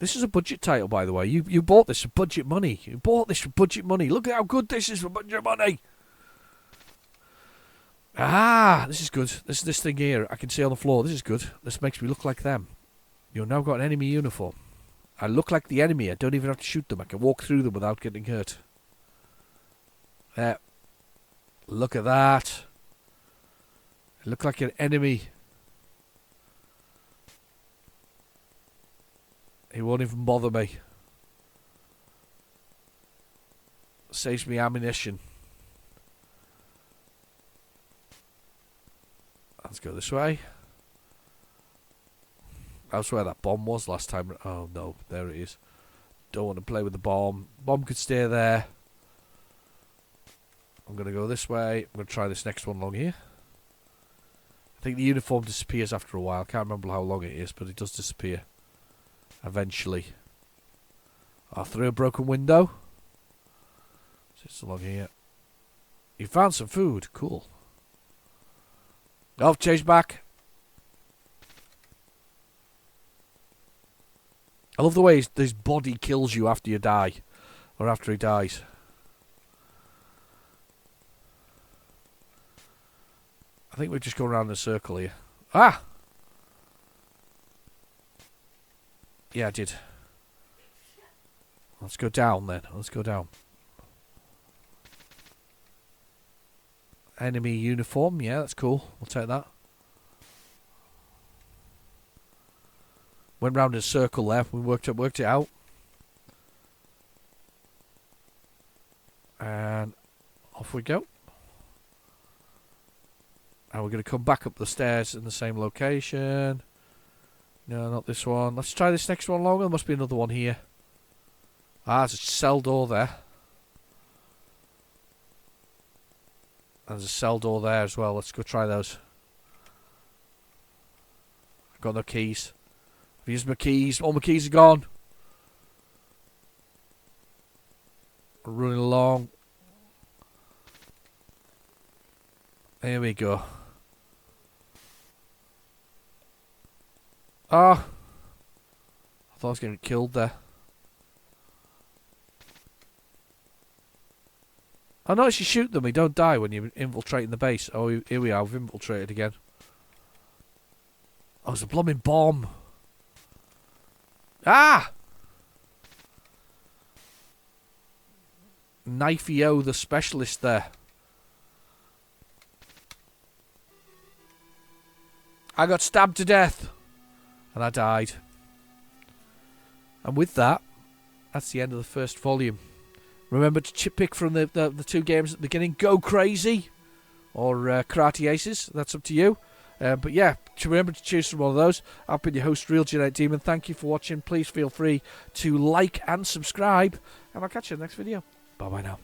This is a budget title, by the way. You bought this for budget money. You bought this for budget money. Look at how good this is for budget money. Ah, this is good. This thing here I can see on the floor. This is good. This makes me look like them. You've now got an enemy uniform. I look like the enemy. I don't even have to shoot them. I can walk through them without getting hurt. There. Look at that. I look like an enemy. He won't even bother me. Saves me ammunition. Let's go this way. That's where that bomb was last time. Oh no, there it is. Don't want to play with the bomb. Bomb could stay there. I'm going to go this way. I'm going to try this next one along here. I think the uniform disappears after a while. I can't remember how long it is, but it does disappear. Eventually. Through a broken window. Just along here. You found some food. Cool. Oh, change back. I love the way his body kills you after you die. Or after he dies. I think we're just going around in a circle here. Ah! Yeah, I did. Let's go down then. Let's go down. Enemy uniform. Yeah, that's cool. We'll take that. Went round in a circle there. We worked it out. And off we go. And we're going to come back up the stairs in the same location. No, not this one. Let's try this next one along. There must be another one here. There's a cell door there. There's a cell door there as well. Let's go try those. I've got no keys. I've used my keys. All my keys are gone. We're running along. Here we go. I thought I was getting killed there. I notice you shoot them, you don't die when you're infiltrating the base. Oh, here we are, we've infiltrated again. Oh, it's a blooming bomb. Ah! Knifey-O, the specialist there. I got stabbed to death. And I died. And with that, that's the end of the first volume. Remember to pick from the two games at the beginning. Go Crazy or Karate Aces. That's up to you. But yeah, remember to choose from one of those. I've been your host, Real Genetic Demon. Thank you for watching. Please feel free to like and subscribe. And I'll catch you in the next video. Bye-bye now.